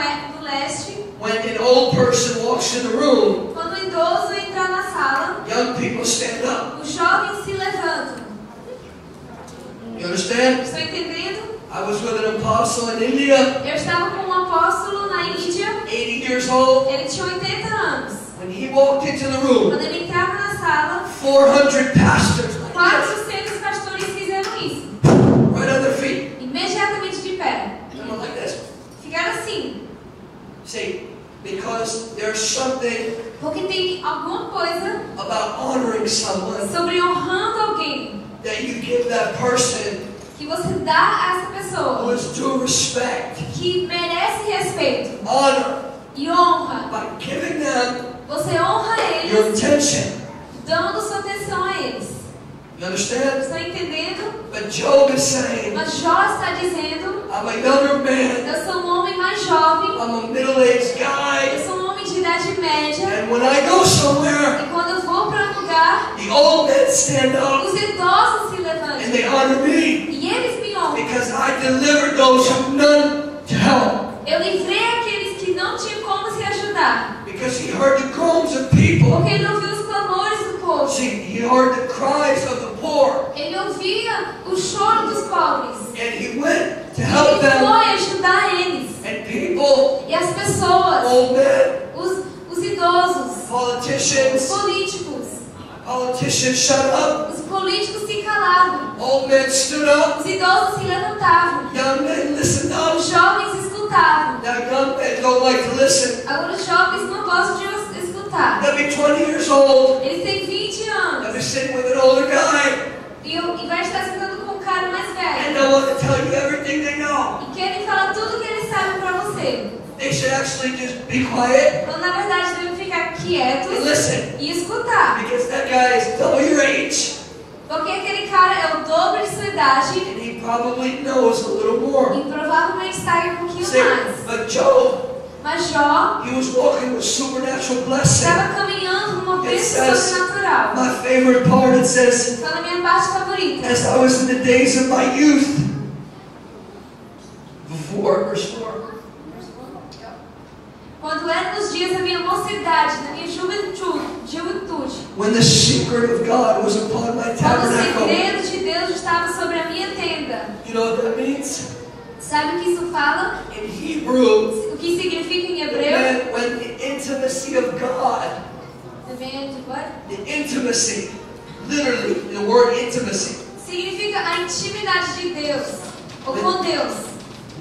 leste, when an old person walks in the room, quando o idoso entrar na sala, young people stand up. os jovens se levantam. You understand? Estão entendendo? I was with an apostle in India, Eu estava com um apóstolo na Índia, 80 years old. ele tinha 80 anos. When he walked into the room, Quando ele entrava na sala, 400 pastors like 400 pastores fizeram isso. this, right on their feet. Imediatamente de pé. They went like this. Ficaram assim. See, because there's something Porque tem alguma coisa about honoring someone sobre honrando alguém that you give that person que você dá a essa who pessoa is due respect, que merece respeito honor, e honra. by giving them Você honra your eles, attention. dando sua atenção a eles. You understand? Estão entendendo? But Job is saying, Mas Jó está dizendo: I'm a younger man, eu sou um homem mais jovem, I'm a middle-aged eu guy, sou um homem de idade média, and when I go somewhere, e quando eu vou para um lugar, the old men stand up os idosos se and levantam they honor me e eles me honram. because I delivered those who have none to help. Eu livrei aqueles que não tinham como se ajudar, Because he heard the groans of people. porque ele ouviu os clamores do povo. See, he heard the cries of the poor. Ele ouvia o choro dos pobres. And he went to help Ele them. foi ajudar eles. And people, E as pessoas, old men, os idosos, os politicians, politicians shut up. os políticos se calavam. Old men stood up. Os idosos se levantavam. Young men listened up. Os jovens escutavam. Now young men don't like to listen. Agora os jovens não gostam de escutar. They'll be 20 years old. Eles têm 20 They'll anos. be sitting with an older guy. E vai estar sentando com um cara mais And velho. they'll want to tell you everything they know. E querem falar tudo que eles sabem para você. They should actually just be quiet Quando na verdade devem ficar and quietos listen. e escutar. Because that guy is double your age. Porque aquele cara é o dobro de sua idade And he probably knows a little more. e provavelmente sabe um pouquinho See, mais. but Job, Mas Jó he was walking with supernatural blessing. estava caminhando numa It bênção says, sobrenatural. my favorite part, it says, Está na minha parte favorita. as I was in the days of my youth. Before, verse 4. Quando era nos dias da minha mocidade, da minha juventude, When the secret of God was upon my quando o tabernacle. segredo de Deus estava sobre a minha tenda. You know what that means? Sabe o que isso fala? In Hebrew, O que significa em it hebreu? meant when the intimacy of God, The intimacy, literally, the word intimacy, significa a intimidade de Deus, ou com Deus.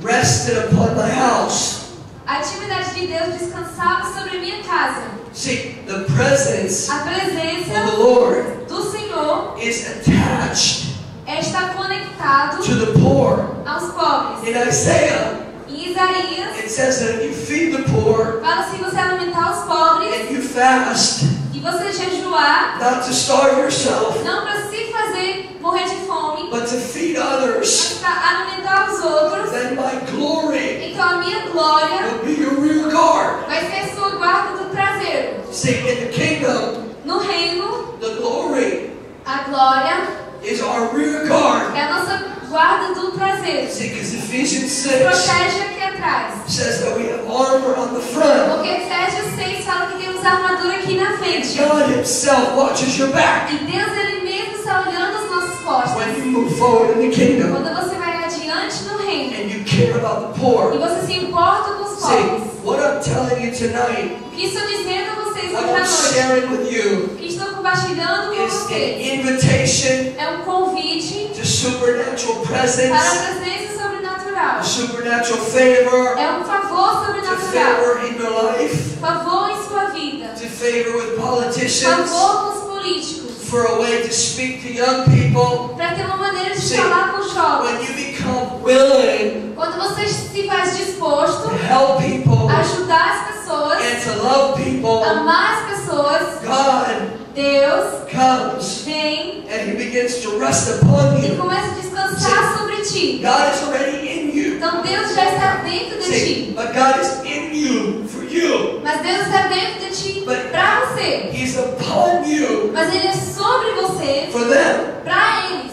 rested upon my house. A intimidade de Deus descansava sobre a minha casa. See, the presence A of presença the Lord do Senhor is attached está conectado to the poor. aos pobres. In Isaiah, Em Isaías, it says that if you feed the poor fala se você alimentar os pobres and you fast, e você jejuar, not to starve yourself, não para se fazer morrer de fome, but to feed mas others, para alimentar os outros, then my glory então a minha glória will be your rear guard. vai ser sua guarda do traseiro. See, in the kingdom, No reino, the glory a glória is our rear guard. é a nossa guarda do traseiro. See, because Ephesians 6 Protege aqui atrás. says that we have armor on the front. Porque Efésios 6 fala que temos armadura aqui na frente. God himself watches your back E Deus, Ele mesmo, está olhando as nossas costas. when you move forward in the kingdom Quando você vai adiante no reino and you care about the e poor. você se importa com os See, pobres. what I'm telling you you tonight, O que estou dizendo a vocês what hoje à I'm noite, sharing with you, o que estou compartilhando com is an vocês, invitation é um convite to supernatural para a presence, presença sobrenatural. supernatural favor, É um favor to sobrenatural. favor in your life, Favor em sua vida. to favor with politicians, Favor com os políticos. for a way to speak to young people. Para ter uma maneira de See, falar com os when jovens. you become willing Quando você se faz disposto to help people a ajudar as pessoas, and to love people, amar as pessoas, God Deus comes vem and He begins to rest upon e you. começa a descansar sobre ti. God is already in you. Então Deus já está dentro de See, ti. but God is in you for you. Mas Deus está dentro de ti But- para você. He's upon you Mas Ele é sobre você, for them. para eles.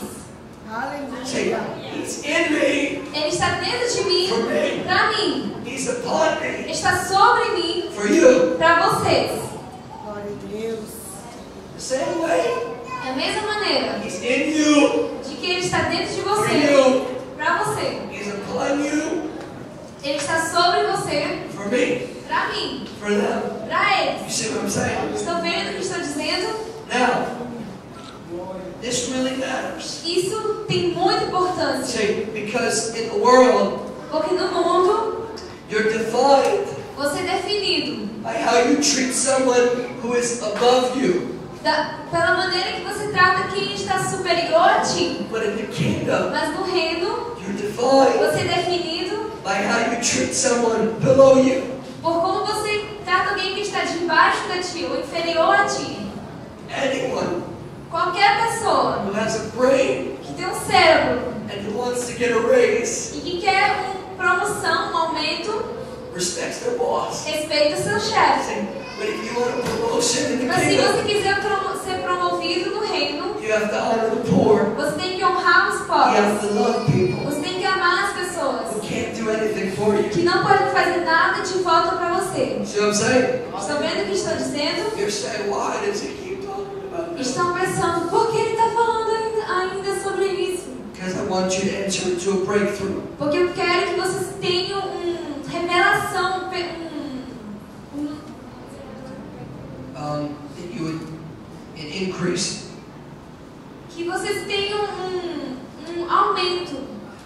Say, Aleluia. He's in me Ele está dentro de mim, for me. para mim. He's upon Ele me está sobre mim, for you. para vocês. Glória a Deus. The same way É a mesma maneira He's in you de que Ele está dentro de for você, you. para você. He's upon you Ele está sobre você, for me, para mim, for them. para You eles. see what I'm saying? Estão vendo o que estou dizendo? Now, this really matters. Isso tem muita importância, See, because in the world, porque no mundo you're defined você é definido by how you treat someone who is above you. pela maneira que você trata quem está superior a ti. But in the kingdom, Mas no reino, you're defined você é definido by how you treat someone below you. por como você trata alguém que está debaixo de ti ou inferior a ti. Anyone Qualquer pessoa who has a brain que tem um cérebro and who wants to get a raise e que quer uma promoção, um aumento, respects their boss. respeita o seu chefe. See, but if you want a promotion in the Mas se kingdom, você quiser ser promovido no reino, you have to honor the poor. você tem que honrar os You have pobres. to love people Você tem que amar as who pessoas can't do anything for you. que não podem fazer nada de volta para você. See what I'm saying? Estão vendo o que estou dizendo? You're saying, why does he keep talking about this? Estão pensando, por que ele está falando ainda sobre isso? Because I want you to enter into a breakthrough. Porque eu quero que vocês tenham revelação, That you would an increase. que vocês tenham aumento.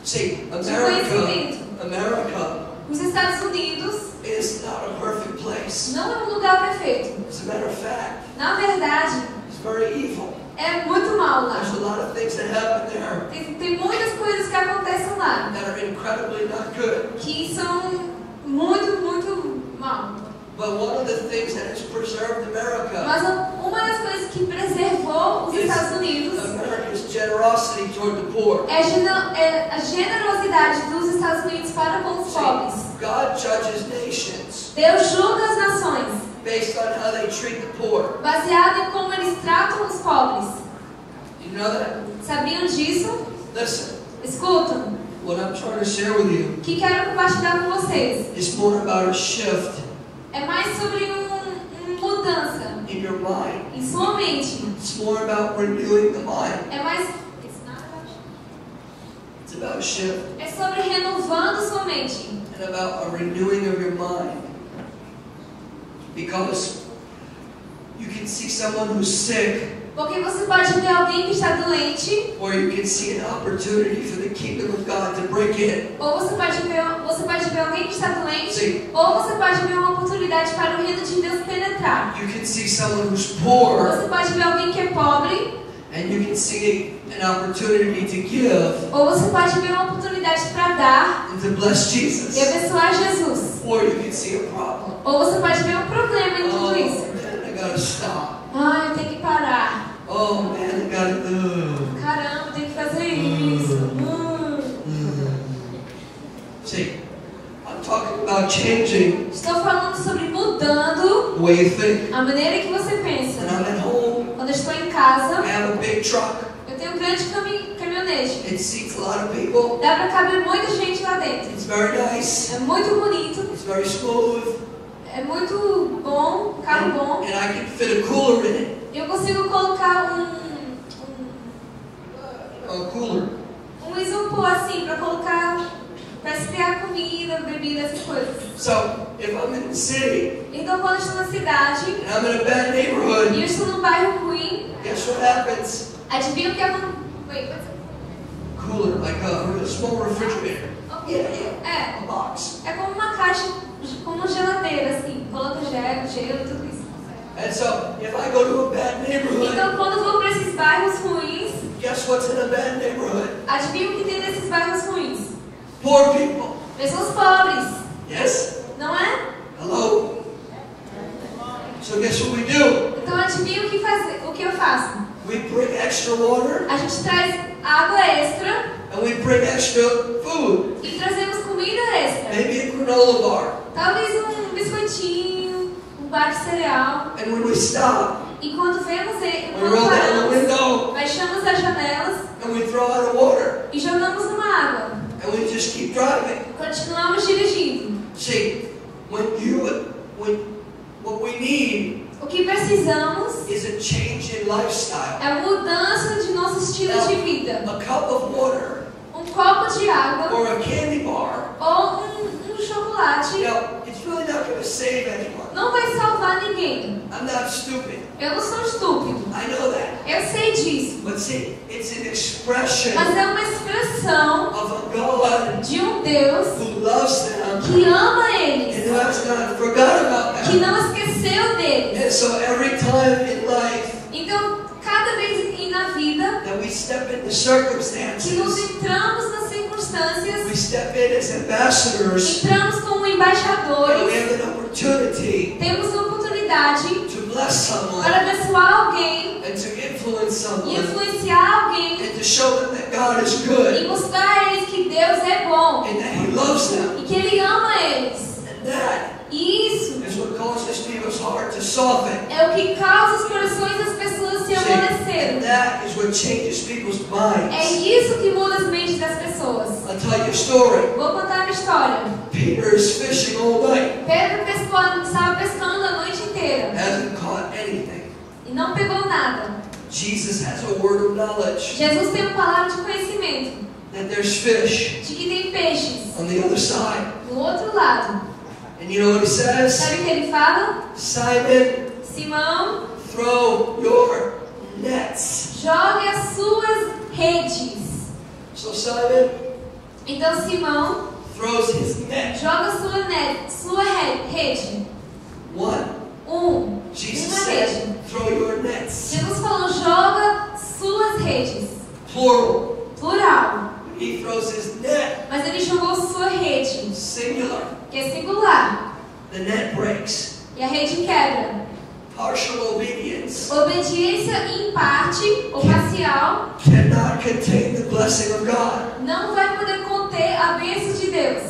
See, conhecimento. America Os Estados Unidos is not a perfect place. não é um lugar perfeito. As a matter of fact, Na verdade, it's very evil. é muito mal lá. There's a lot of things that happen there Tem muitas coisas que acontecem lá that are incredibly not good. que são muito mal. But one of the things that has preserved America Mas uma das coisas que preservou os is Estados Unidos America's generosity toward the poor. é a generosidade dos Estados Unidos para com os pobres. God judges nations Deus julga as nações based on how they treat the poor. baseado em como eles tratam os pobres. You know that? Sabiam disso? Listen, Escutam. what I'm trying to share with you O que quero compartilhar com vocês is more about a shift é mais sobre uma mudança in your mind. em sua mente. It's more about renewing the mind. É mais It's about a shift é sobre renovando sua mente. and about a renewing of your mind. Because you can see someone who's sick, Porque você pode ver alguém que está doente, or you can see an opportunity for the kingdom of God to break in. ou você pode ver alguém que está doente, Sim. ou você pode ver uma oportunidade para o reino de Deus penetrar. You can see someone who's poor, Você pode ver alguém que é pobre, and you can see an opportunity to give ou você pode ver uma oportunidade para dar and to bless Jesus. e abençoar Jesus. Or you can see a problem. Ou você pode ver um problema em Oh tudo isso. man, I gotta stop. Ah, eu tenho que parar. Oh man, I gotta. Caramba, eu tenho que fazer isso. See, I'm talking about changing Estou falando sobre mudando the way you think. a maneira que você When pensa. I'm at home, Quando eu estou em casa, I have a big truck. eu tenho um grande caminhonete. It seats a lot of people. Dá para caber muita gente lá dentro. It's very nice. É muito bonito, It's very smooth. é muito bom, um carro bom. And I can fit a cooler in it. Eu consigo colocar A cooler. um isopor assim para colocar para esfriar comida, bebida, essas coisas. So, if I'm in the city Então, quando eu estou na cidade and I'm in a bad neighborhood, e eu estou num bairro ruim, guess what happens? adivinha o que acontece? Cooler, like a small refrigerator. A box. É como uma caixa, como uma geladeira, assim. Coloca gelo, tudo isso. And so, if I go to a bad neighborhood, Então, quando eu vou para esses bairros ruins, guess what's in a bad neighborhood? adivinha o que tem nesses bairros ruins? Poor people. Pessoas pobres, Yes? não é? Hello? So guess what we do? Então, adivinha o que eu faço? We bring extra water A gente traz água extra and we bring extra food. e trazemos comida extra. Maybe a granola bar. Talvez um biscoitinho, um bar de cereal. And when we stop, E quando vemos we quando roll down the paramos, window fechamos as janelas and we throw out the water. e jogamos numa água. And we just keep driving. Continuamos dirigindo. See, what we need O que precisamos is a change in lifestyle. é a mudança de nosso estilo de vida. A cup of water Um copo de água or a candy bar, ou um chocolate it's really not going to save anyone. não vai salvar ninguém. I'm not stupid. Eu não sou estúpido. I know that. Eu sei disso. But see, it's an expression Mas é uma expressão of a God de um Deus who loves them que ama and eles, who has not forgot about que them. não esqueceu deles. And so every time in life Então, cada vez na vida that we step into que nos circumstances, entramos nas we circunstâncias, step in as ambassadors, entramos como and we embaixadores, have an opportunity temos a oportunidade to bless someone para abençoar alguém and to influence e someone influenciar alguém and to show them that God is good e mostrar a eles que Deus é bom and that He loves them. e que Ele ama eles. And that E isso is what causes people's heart to soften. é o que causa os corações das pessoas se See, and amolecerem. that is what changes people's É minds. isso que muda as mentes das pessoas. I'll tell you a story. Vou contar uma história. Peter is fishing all night, Pedro estava pescando a noite inteira hasn't caught anything. e não pegou nada. Jesus has a word of knowledge Jesus tem uma palavra de conhecimento that there's fish de que tem peixes on the other side. do outro lado. And you know what he says? Sabe o que ele fala? Simon, Simão, throw your nets. jogue as suas redes. So Simon Então Simão throws his net. joga a sua rede. One. Jesus Uma said, rede. throw your nets. Jesus falou, joga suas redes. Plural. Plural. He throws his net. Mas ele jogou sua rede, Singular. que é singular. The net breaks. E a rede quebra. Partial obedience Obediência em parte ou parcial cannot contain the blessing of God. não vai poder conter a bênção de Deus.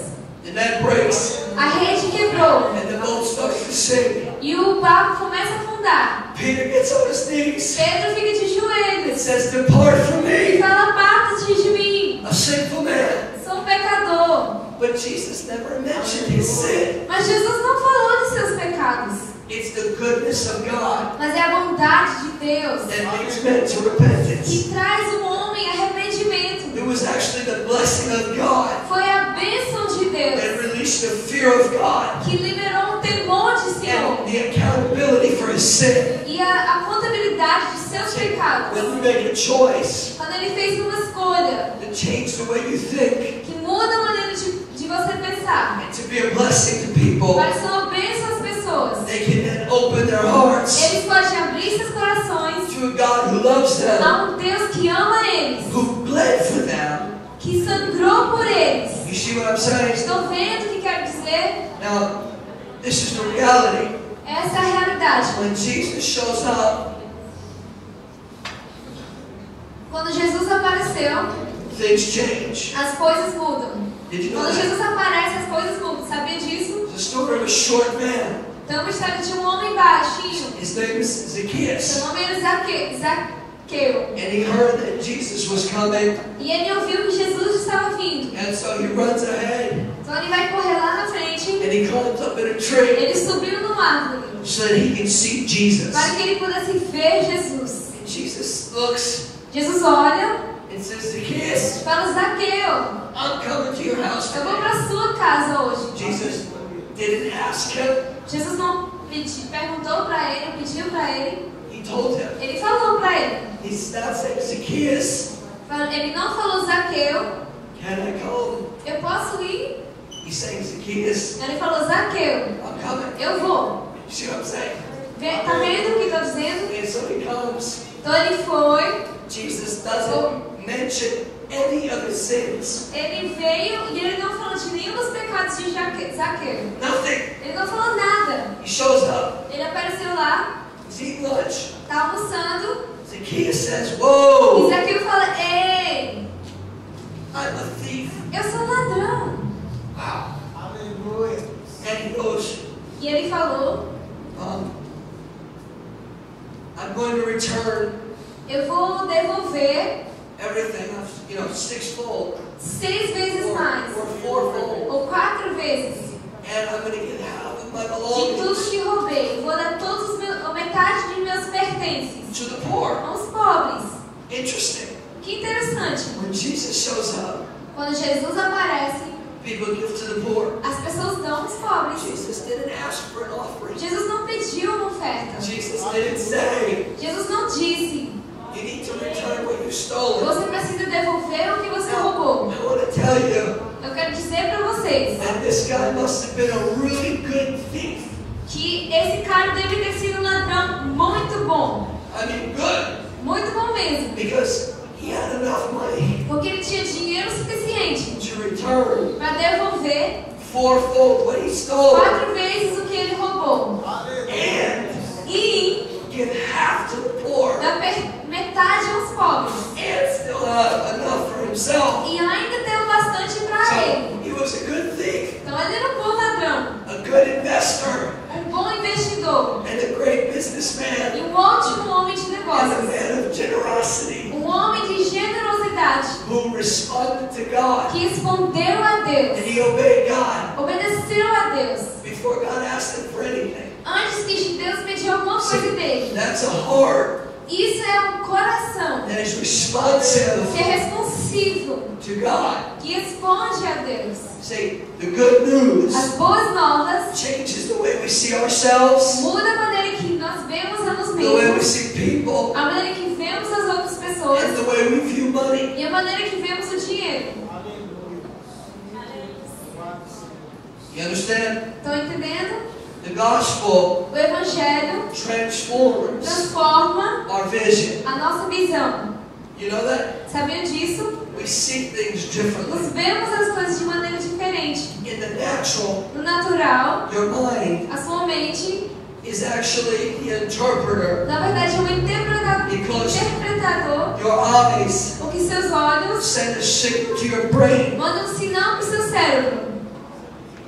The net breaks A rede quebrou and the boat starts to sink. e o barco começa a afundar. Peter gets on his knees Pedro fica de and joelhos says, depart from e me, fala, aparta-te de mim, a sinful man. sou um pecador. But Jesus never mentioned his sin. Mas Jesus não falou de seus pecados, It's the goodness of God mas é a bondade de Deus that leads men to repentance. que traz o homem a arrependimento. It was actually the blessing of God Foi a bênção de that Deus released the fear of God que liberou o temor de Senhor and the accountability for his sin. e a contabilidade de seus pecados. When you make a choice Quando ele fez uma escolha to change the way you think que muda a maneira de você pensar and to be a blessing to people, para ser uma bênção às pessoas, they can then open their hearts eles podem abrir seus corações to a God who loves them, a um Deus que ama eles, who bled for them. que sangrou por eles. You see what I'm saying? Estão vendo o que quero dizer? Now, this is the reality. Essa é a realidade. When Jesus shows up, Quando Jesus apareceu, things change. as coisas mudam. Did you know Quando that? Jesus aparece, as coisas mudam. Sabia disso? It's the story of a short man. Então, uma história de um homem baixinho. His name is Zacchaeus. Seu nome era Zaqueu. And he heard that Jesus was coming, E ele ouviu que Jesus estava vindo. and so he runs ahead Então ele vai correr lá na frente. and he climbs up in a tree Ele subiu numa árvore so that he can see Jesus. para que ele pudesse ver Jesus. And Jesus looks Jesus olha and says, Zacchaeus, e fala, Zaqueu, I'm coming to your house Eu vou today. para sua casa hoje. Jesus didn't ask him. Jesus não perguntou para ele, pediu para ele. He told him. Ele falou para ele. He's not saying, Zacchaeus, Ele não falou Zaqueu, can I come? eu posso ir? He's saying, Zacchaeus, Ele falou Zaqueu, I'm coming. eu vou. You see what I'm saying? Tá vendo o que estou dizendo? And so he comes. Então ele foi, Jesus doesn't mention any of his sins. ele veio e ele não falou de nenhum dos pecados de Zaqueu. Nothing. Ele não falou nada. He shows up. Ele apareceu lá, He's eating lunch. tá almoçando, Zacchaeus says, e whoa, Zaqueu fala, ei, I'm a thief. eu sou ladrão. Wow. Aleluia. And he goes, E ele falou, I'm going to return eu vou devolver everything, sixfold 6 vezes mais, or fourfold. ou 4 vezes, And I'm going to get half of my de tudo belongings que roubei. Eu vou dar a metade de meus pertences to the poor. aos pobres. Interesting. Que interessante. When Jesus shows up, Quando Jesus aparece, people give to the poor. as pessoas dão aos pobres. Jesus didn't ask for an offering. Jesus não pediu uma oferta. Jesus didn't say, Jesus não disse, you need to return what you stole. você precisa devolver o que você roubou. I want to tell you Eu quero dizer para vocês that this guy must have been a really good thief. que esse cara deve ter sido um ladrão muito bom. I mean, good. Muito bom mesmo. Because he had enough money Porque ele tinha dinheiro suficiente to return para devolver fourfold what he stole 4 vezes o que ele roubou. and E give half to the poor dar metade aos pobres. and still have enough for himself. E ainda ter bastante para So ele. he was a good thief, Então ele era um bom ladrão, a good investor, bom investidor and a great e businessman, um ótimo homem de and a negócios. man of generosity Homem de generosidade who responded to God que respondeu a and Deus, he obeyed God obedeceu a Deus, before God asked him for anything. antes que Deus pediu alguma coisa dele. That's a heart Isso é um coração that is responsive que é responsivo, to God. que responde a Deus. See, the good news As boas novas changes the way we see ourselves, muda a maneira que nós vemos a nós the way we mesmos, see people, a maneira que vemos as outras and pessoas the way we view money. e a maneira que vemos o dinheiro. You understand? Estão entendendo? The gospel O Evangelho transforms transforma our vision. a nossa visão. You know that? Sabiam disso? We see things Nós differently. vemos as coisas de maneira diferente. In the natural, No natural, your mind a sua mente, is actually the interpreter. na verdade, é um interpretador, Your eyes porque seus olhos send a signal to your brain, mandam um sinal para o seu cérebro.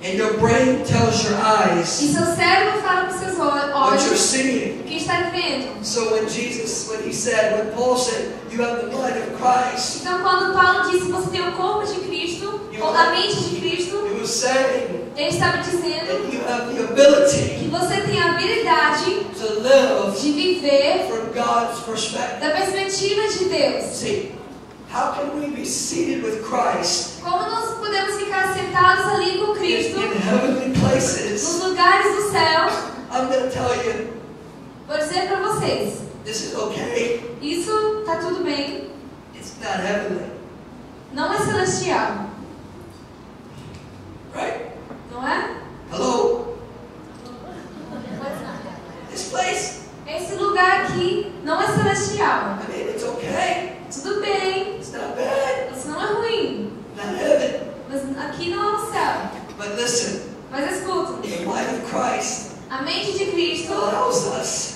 and your brain tells your eyes E seu cérebro fala para os seus what you're olhos seeing. o que está vendo. So when Paul said, you have the mind of Christ, Então, quando Paulo disse você tem o corpo de Cristo, ou a mente de Cristo, he was saying ele estava dizendo that you have the ability que você tem a habilidade to live de viver from God's perspective. da perspectiva de Deus. See, how can we be seated with Christ Como nós podemos ficar sentados ali com Cristo, in heavenly nos places? lugares do céu? I'm going to tell you, Vou dizer para vocês, this is okay. isso está tudo bem, It's not heavenly, não é celestial, right? não é? Hello? This place, Esse lugar aqui não é celestial. I mean, it's okay. Tudo bem, It's not bad. isso não é ruim, Not heaven. mas aqui não é o céu. But listen, Mas escuta, the mind of Christ a mente de Cristo allows us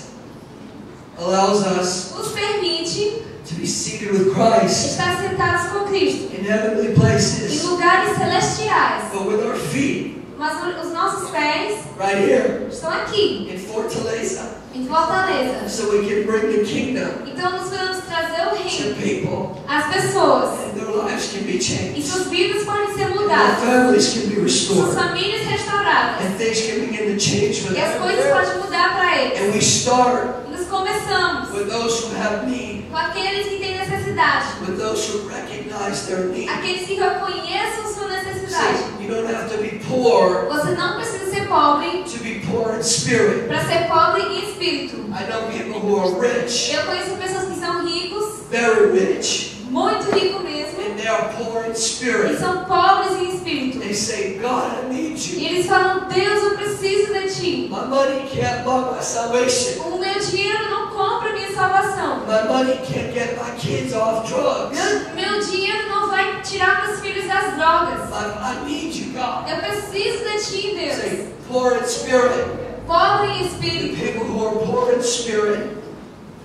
nos permite to be seated with Christ estar sentados com Cristo in heavenly em places, lugares celestiais, but with our feet mas os nossos pés right here estão aqui, in Fortaleza, em Fortaleza. so we can bring the kingdom Então nós podemos trazer o to reino people, às pessoas and their lives can be e changed, suas vidas podem ser and their mudadas, families can be suas restored, famílias restauradas and things can begin to change for e as them. coisas podem mudar para eles. And we start E nós começamos with those who have need, com aqueles que têm necessidade, with those who recognize their need. aqueles que reconheçam sua necessidade. See, you don't have to be poor Você não precisa ser pobre to be poor in spirit. para ser pobre em espírito. I know people who are rich, Eu conheço pessoas que são ricos, very rich, muito ricos mesmo, and they are poor in e spirit. são pobres em espírito. They say, God, I need E you. eles falam, Deus, eu preciso de Ti. My money can't buy my salvation. O meu dinheiro não compra a minha salvação. My money can't get my kids off drugs. Meu dinheiro não vai tirar meus filhos das drogas. I need you, God. Eu preciso de Ti, Deus. Say, poor in spirit. Pobre em The espírito. people who are poor in spirit,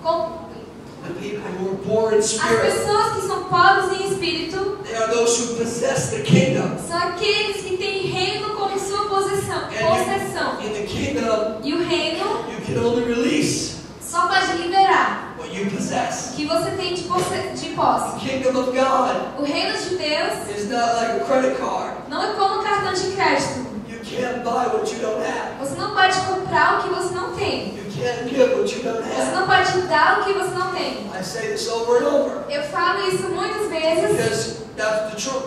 the people who are poor in As spirit, pessoas que são pobres em espírito they are those who possess the kingdom. são aqueles que têm reino como sua possessão. In the kingdom, E o reino you can only release só pode liberar what you possess. o que você tem de posse. The kingdom of God O reino de Deus is not like a credit card. não é como um cartão de crédito. You can't buy what you don't have. Você não pode comprar o que você não tem. You can't give what you don't Você have. não pode dar o que você não tem. I say this over and over Eu falo isso muitas vezes because that's the truth.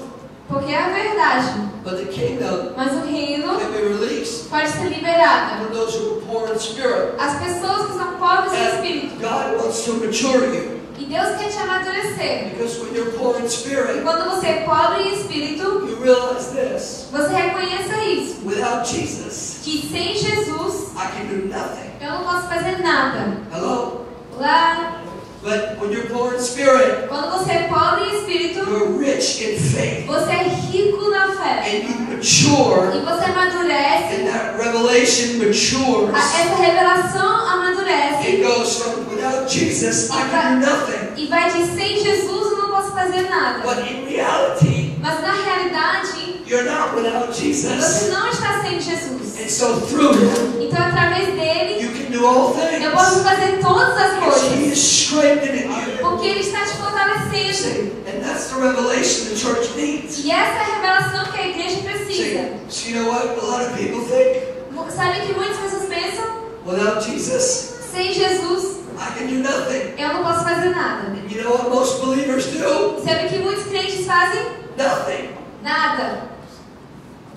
porque é a verdade. But the kingdom Mas o reino can be released pode ser liberado. for those who are poor in spirit. As pessoas que são pobres em And espírito. God wants to mature you E Deus quer te amadurecer. because when you're poor in E spirit, quando você é pobre em espírito, you realize this: você reconheça isso. without Jesus, Que sem Jesus I can do nothing. eu não posso fazer nada. Hello? Lá, But when you're poor in spirit, quando você é pobre em espírito, you're rich in faith, você é rico na fé. and you mature, E você amadurece. and that revelation matures. Essa revelação amadurece. It goes from without Jesus, I can do nothing. E vai de sem Jesus eu não posso fazer nada. But in reality, Mas na realidade, you're not without você Jesus. não está sem Jesus. And so through Him, Então através dele, you can do all eu posso things. fazer todas as Because He coisas. is strengthening you. Porque ele está te fortalecendo. See, and that's the revelation the church needs. E essa é a revelação que a igreja precisa. See, you know what a lot of people think? Sabe que muitas pessoas pensam? Without Jesus, Sem Jesus, I can do nothing. eu não posso fazer nada. And you know what most believers do? Sabe que muitos crentes fazem? Nothing. Nada.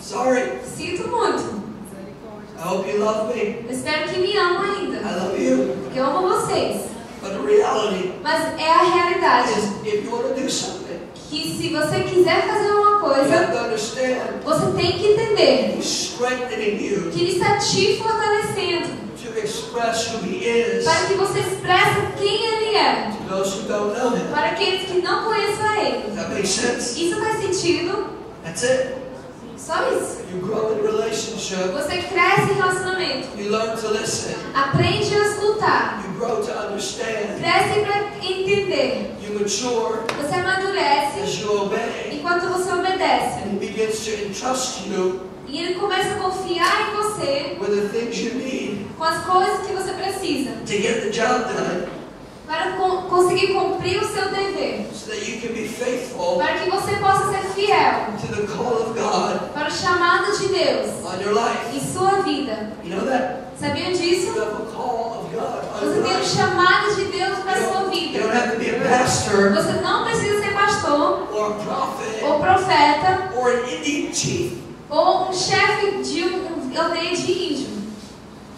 Sorry. Sinto muito. I hope you love me. Eu espero que me amam ainda. I love you. Porque eu amo vocês. But the reality Mas é a realidade. is if you want to do something, Que se você quiser fazer uma you have coisa, to understand você tem que entender He's strengthening you que Ele está te fortalecendo to express who He is para que você expresse quem Ele é to those who don't know Him. para aqueles que não conheçam a Ele. Does that make sense? Isso faz sentido? That's it. Só isso. You grow in relationship. Você cresce em relacionamento. You learn to listen. Aprende a escutar. You grow to understand. Cresce para entender. You mature Você amadurece as you obey. enquanto você obedece. And He begins to entrust you E Ele começa a confiar em você with the things you need com as coisas que você precisa to get the job done para conseguir cumprir o seu dever. so that you can be faithful Para que você possa ser fiel to the call of God para o chamado de Deus on your life. em sua vida. You know that? Sabiam You disso? have a call of God on Você your tem um life. chamado de Deus para a sua You vida. don't have to be a pastor Você não precisa ser pastor, or a prophet ou profeta, or an Indian chief ou um chefe de uma aldeia de índio,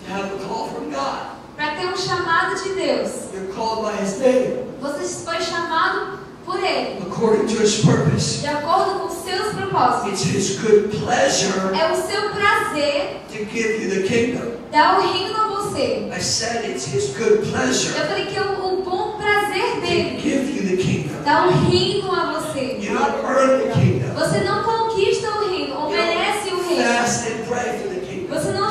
to have a call from God. para ter um chamado de Deus. You're called by His name Você foi chamado por Ele, according to His purpose. de acordo com os seus propósitos. It's His good pleasure É o seu prazer to give you the kingdom. dar o reino a você. I said it's His good pleasure Eu falei que é o bom prazer to dele give you the kingdom. dar o reino a você. You don't earn the kingdom. Você não conquista o reino, ou You merece o don't reino. fast and pray for the kingdom. Você não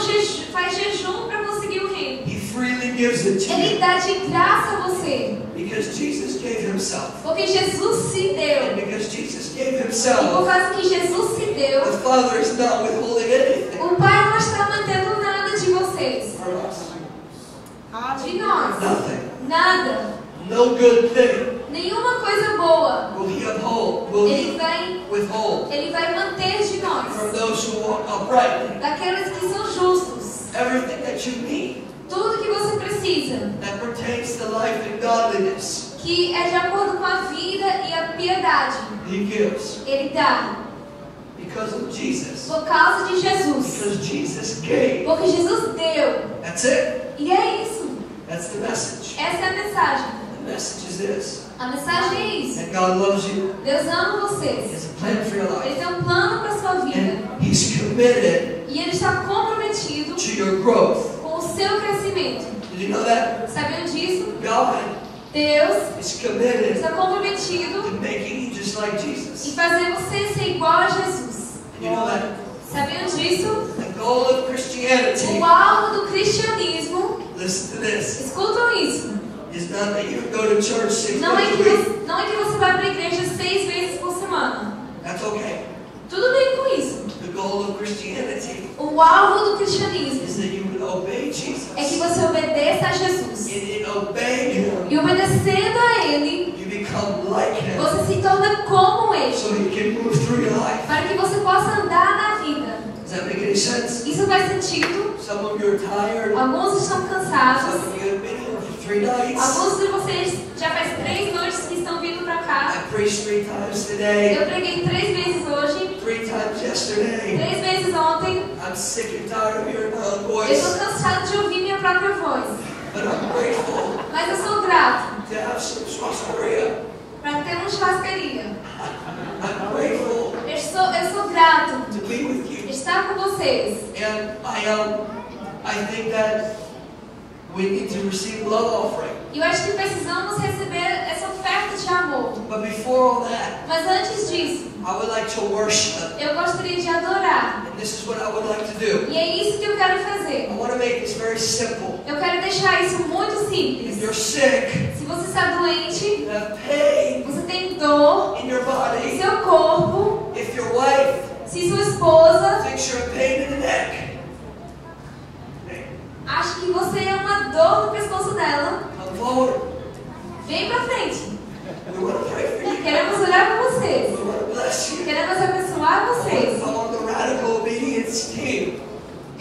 faz jejum para conseguir o reino. He freely gives it to Ele you dá de graça a você. because Jesus gave Himself. Porque Jesus se And deu. because Jesus gave E por Himself, causa que Jesus se the deu, Father is not withholding anything o Pai não está mantendo nada de vocês. from us. De nós. Nothing. Nada. No good thing Nenhuma coisa boa. will He uphold, will Ele He vai, withhold ele vai manter de from nós. those who walk uprightly. Daqueles que são justos. Everything that you need Tudo que você precisa. that pertains que é de acordo com a vida e a piedade. He gives. Ele dá Because of Jesus. por causa de Jesus. Because Jesus gave. Porque Jesus deu. That's it. E é isso. That's the message. Essa é a mensagem. The message is this. A mensagem é isso. That God loves you. Deus ama He vocês. has a plan for your Ele life. tem um plano para a sua vida. And He's committed E Ele está comprometido to your growth. com o seu crescimento. Did you know that? Sabiam disso? God Deus is committed está comprometido to making you just like em Jesus. fazer você ser igual a Jesus. Did you know that? Sabiam disso? The goal of Christianity, O alvo do cristianismo, listen to this, escutam isso, is not that you go to church 6 não é days a que week. você, não é que você vai para a igreja 6 vezes por semana. That's okay. Tudo bem com isso. The goal of Christianity O alvo do cristianismo is that you would obey Jesus. é que você obedeça a Jesus. And in obeying Him, E obedecendo a Ele, you become like Him, você se torna como Ele, so He can move through your life. para que você possa andar na vida. Does that make any sense? Isso faz sentido? Some of you are tired. Alguns estão Some cansados. of you have been here for 3 nights. Alguns de vocês já faz 3 noites que estão vindo para cá. I preached 3 times today, Eu preguei 3 vezes hoje, 3 times yesterday. 3 vezes ontem. I'm sick and tired of hearing my own Eu voice, estou cansado de ouvir minha própria voz. but I'm grateful Mas eu sou grato to have some churrascaria. para ter uma churrascaria. I'm grateful Eu sou grato to be with you. de estar com vocês. And I think that we need to receive love offering. E eu acho que precisamos receber essa oferta de amor. But before all that, Mas antes disso, I would like to worship. eu gostaria de adorar. And this is what I would like to do. E é isso que eu quero I fazer. want to make this very simple. Eu quero deixar isso muito If simples. you're sick, Se você está doente, you have pain você tem dor in your em body, seu corpo, if your wife se sua esposa thinks you're in pain in the neck, acha que você é uma dor no pescoço dela, come forward. vem pra frente. We want to pray for you. Queremos orar por We vocês. want to bless you. Queremos abençoar vocês. I'm on the radical obedience team.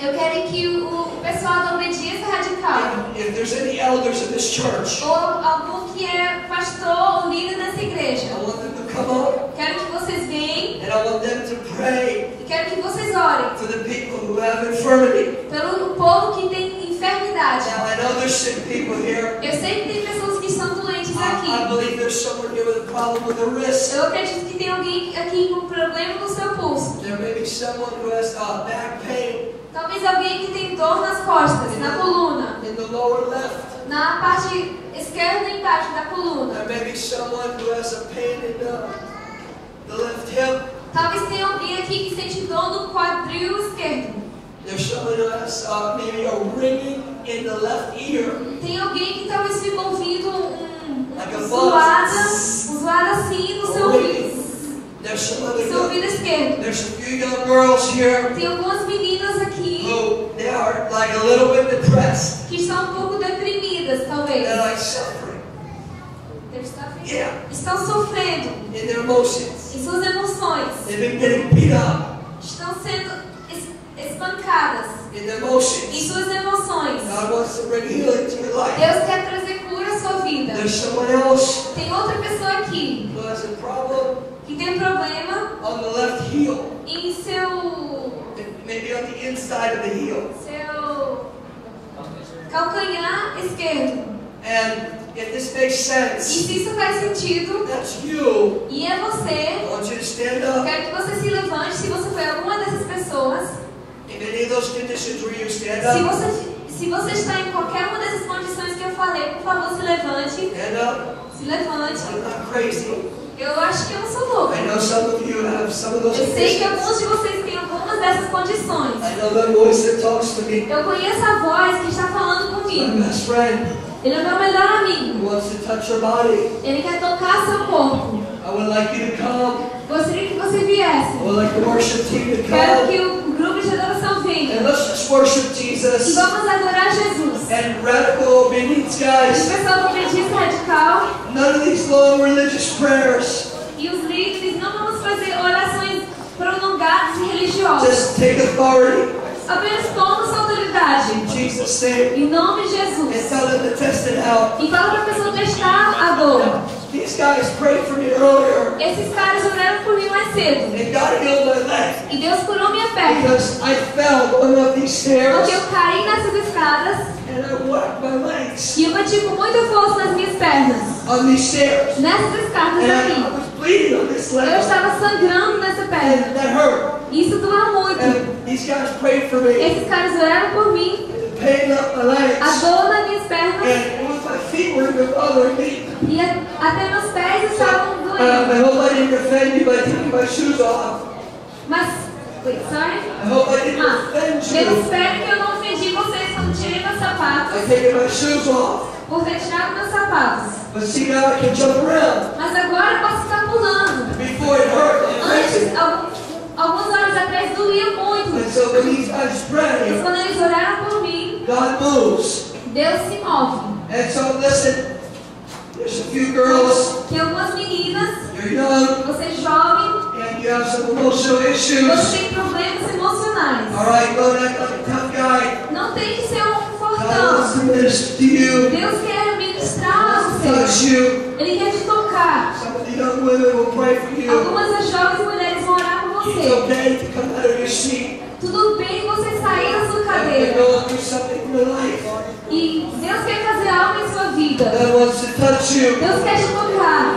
Eu quero que o pessoal da obediência radical, If there's any elders in this church, ou algum que é pastor ou líder nessa igreja, I want them to come up quero que vocês venham and I want them to pray e quero que vocês orem for the people who have infirmity. pelo povo que tem enfermidade. Now I know there's sick people here. Eu sei que tem pessoas que estão doentes I aqui. believe there's someone here with a problem with the wrist. Eu acredito que tem alguém aqui com problema no seu pulso. There may be someone who has back pain Talvez alguém que tem dor nas costas, na coluna, in the lower left. na parte esquerda embaixo da coluna. There may be someone who has a pain in the left hip. Talvez tenha alguém aqui que sente dor no quadril esquerdo. There's someone who has maybe a ringing in the left ear. Tem alguém que talvez fique ouvindo Like a zoada assim no seu ouvido, There's some no other seu ouvido esquerdo. There's a few young girls here Tem algumas meninas aqui who they are like a little bit depressed. que estão um pouco deprimidas, talvez. They're like suffering. Yeah. Estão sofrendo In their emotions. em suas emoções. They've been getting beat up Estão sendo espancadas in their em emotions. suas emoções. God wants to bring healing to your life. Deus quer trazer cura à sua vida. There's someone else Tem outra pessoa aqui who has a problem que tem problema on the left heel. em seu Maybe on the inside of the heel. calcanhar esquerdo. And if this makes E sense, se isso faz sentido that's you. e é I você, want you to stand eu up. quero que você se levante. Se você foi alguma dessas pessoas, In any of those conditions where you stand se up, você está em qualquer uma dessas condições que eu falei, por favor, se levante. stand up. Se levante. I'm not crazy. Eu acho que eu não sou louca. I know some of you have some of those Eu sei que conditions. alguns de vocês têm algumas dessas condições. I know that voice that talks to me. Eu conheço a voz que está falando My comigo. best friend Ele é meu melhor amigo. who wants to touch your body. Ele quer tocar seu corpo. I would like you to come. Gostaria que você viesse. I would like the worship team to Quero come. que o grupo de adoração And venha. let's just worship E Jesus. vamos adorar Jesus. And radical obedience, E o guys. pessoal do Obediência Radical None of these long religious prayers. e os líderes não vamos fazer orações prolongadas e religiosas. Just take authority Apenas toma sua autoridade. in Jesus' name. Em nome de And Jesus. tell them to test it out. E fala para a pessoa testar a dor. These guys prayed for me earlier. Esses caras oraram por mim mais cedo. And God healed my leg. E Deus curou minha perna. Because I fell going up these stairs. Porque eu caí nessas escadas And I whacked my legs e eu bati com muita força nas minhas pernas. on these stairs. Nessas escadas And I aqui. was bleeding on this Eu leg. estava sangrando nessa perna. And that hurt. Isso doeu muito. And these guys prayed for me. Esses caras oraram por mim. The pain up my A legs. dor nas minhas pernas. And it was my feet were even bothering me. E até meus pés estavam doendo. I hope I didn't offend you by taking my shoes off. Mas, wait, sorry? I hope I didn't offend Eu you espero que eu não ofendi vocês quando tirei meus by sapatos. taking my shoes off. Por ter tirado meus sapatos. But see, now I can jump around. Mas agora eu posso ficar pulando. Before it hurt, it hurts. Antes, alguns anos atrás, doía muito. And so when these guys Mas pray, quando eles oraram por mim, God moves. Deus se move. And so listen, there's a few girls, Tem algumas meninas, you're young, você é jovem, and you have some emotional issues. você tem problemas emocionais. Alright, don't act like a tough guy. Não tem que ser um God wants fortão. to minister to you, Deus quer ministrar você. touch you. Ele quer te tocar. Some of the young women will pray for you. Algumas das jovens mulheres vão orar por It's você. okay to come out of your seat Tudo bem você sair da sua and cadeira. go through something in your life. E Deus quer fazer algo em sua vida. God wants to touch you, Deus quer te tocar.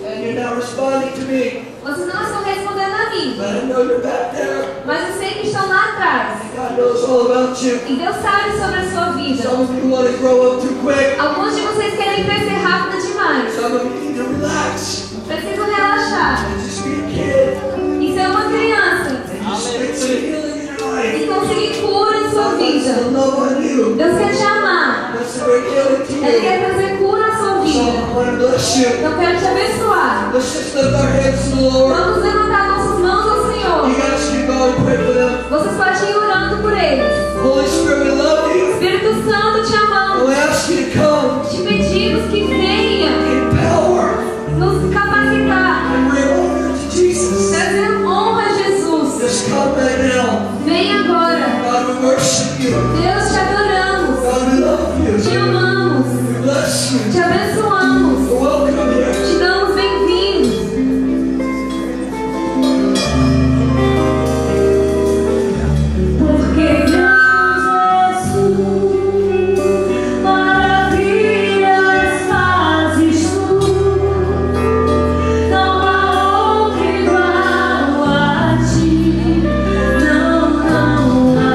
and you're not responding to me. Vocês não estão respondendo a mim. But I know you're back there. Mas eu sei que estão lá atrás. God knows all about you. E Deus sabe sobre a sua vida. Some of you want to grow up too quick. Alguns de vocês querem crescer rápido demais. Some of you need to relax Precisam relaxar. and just be a kid E ser uma criança. and just get some healing in your life. E conseguir cura em sua God wants vida. to love on you. Deus quer te amar. He wants to bring healing to Ele you. quer trazer cura à sua So vida. I want to bless you. Eu quero te abençoar. Let's just lift our hands to the Lord. Vamos levantar nossas mãos ao You Senhor. guys can go and pray for them. Vocês podem ir orando por eles. Holy Spirit, we love you. Espírito Santo, te amamos. We ask you to come, Te pedimos que venha empower, nos capacitar. and bring honor to Jesus. Trazer honra a Jesus. Just come right now. Vem agora. God, we worship you. Deus, te adoramos. God, we love Te you. amamos. We bless you. Te abençoamos. You're welcome here. Te damos bem-vindos. Porque Deus és tu, maravilhas fazes tu, não há outro igual a ti, não há.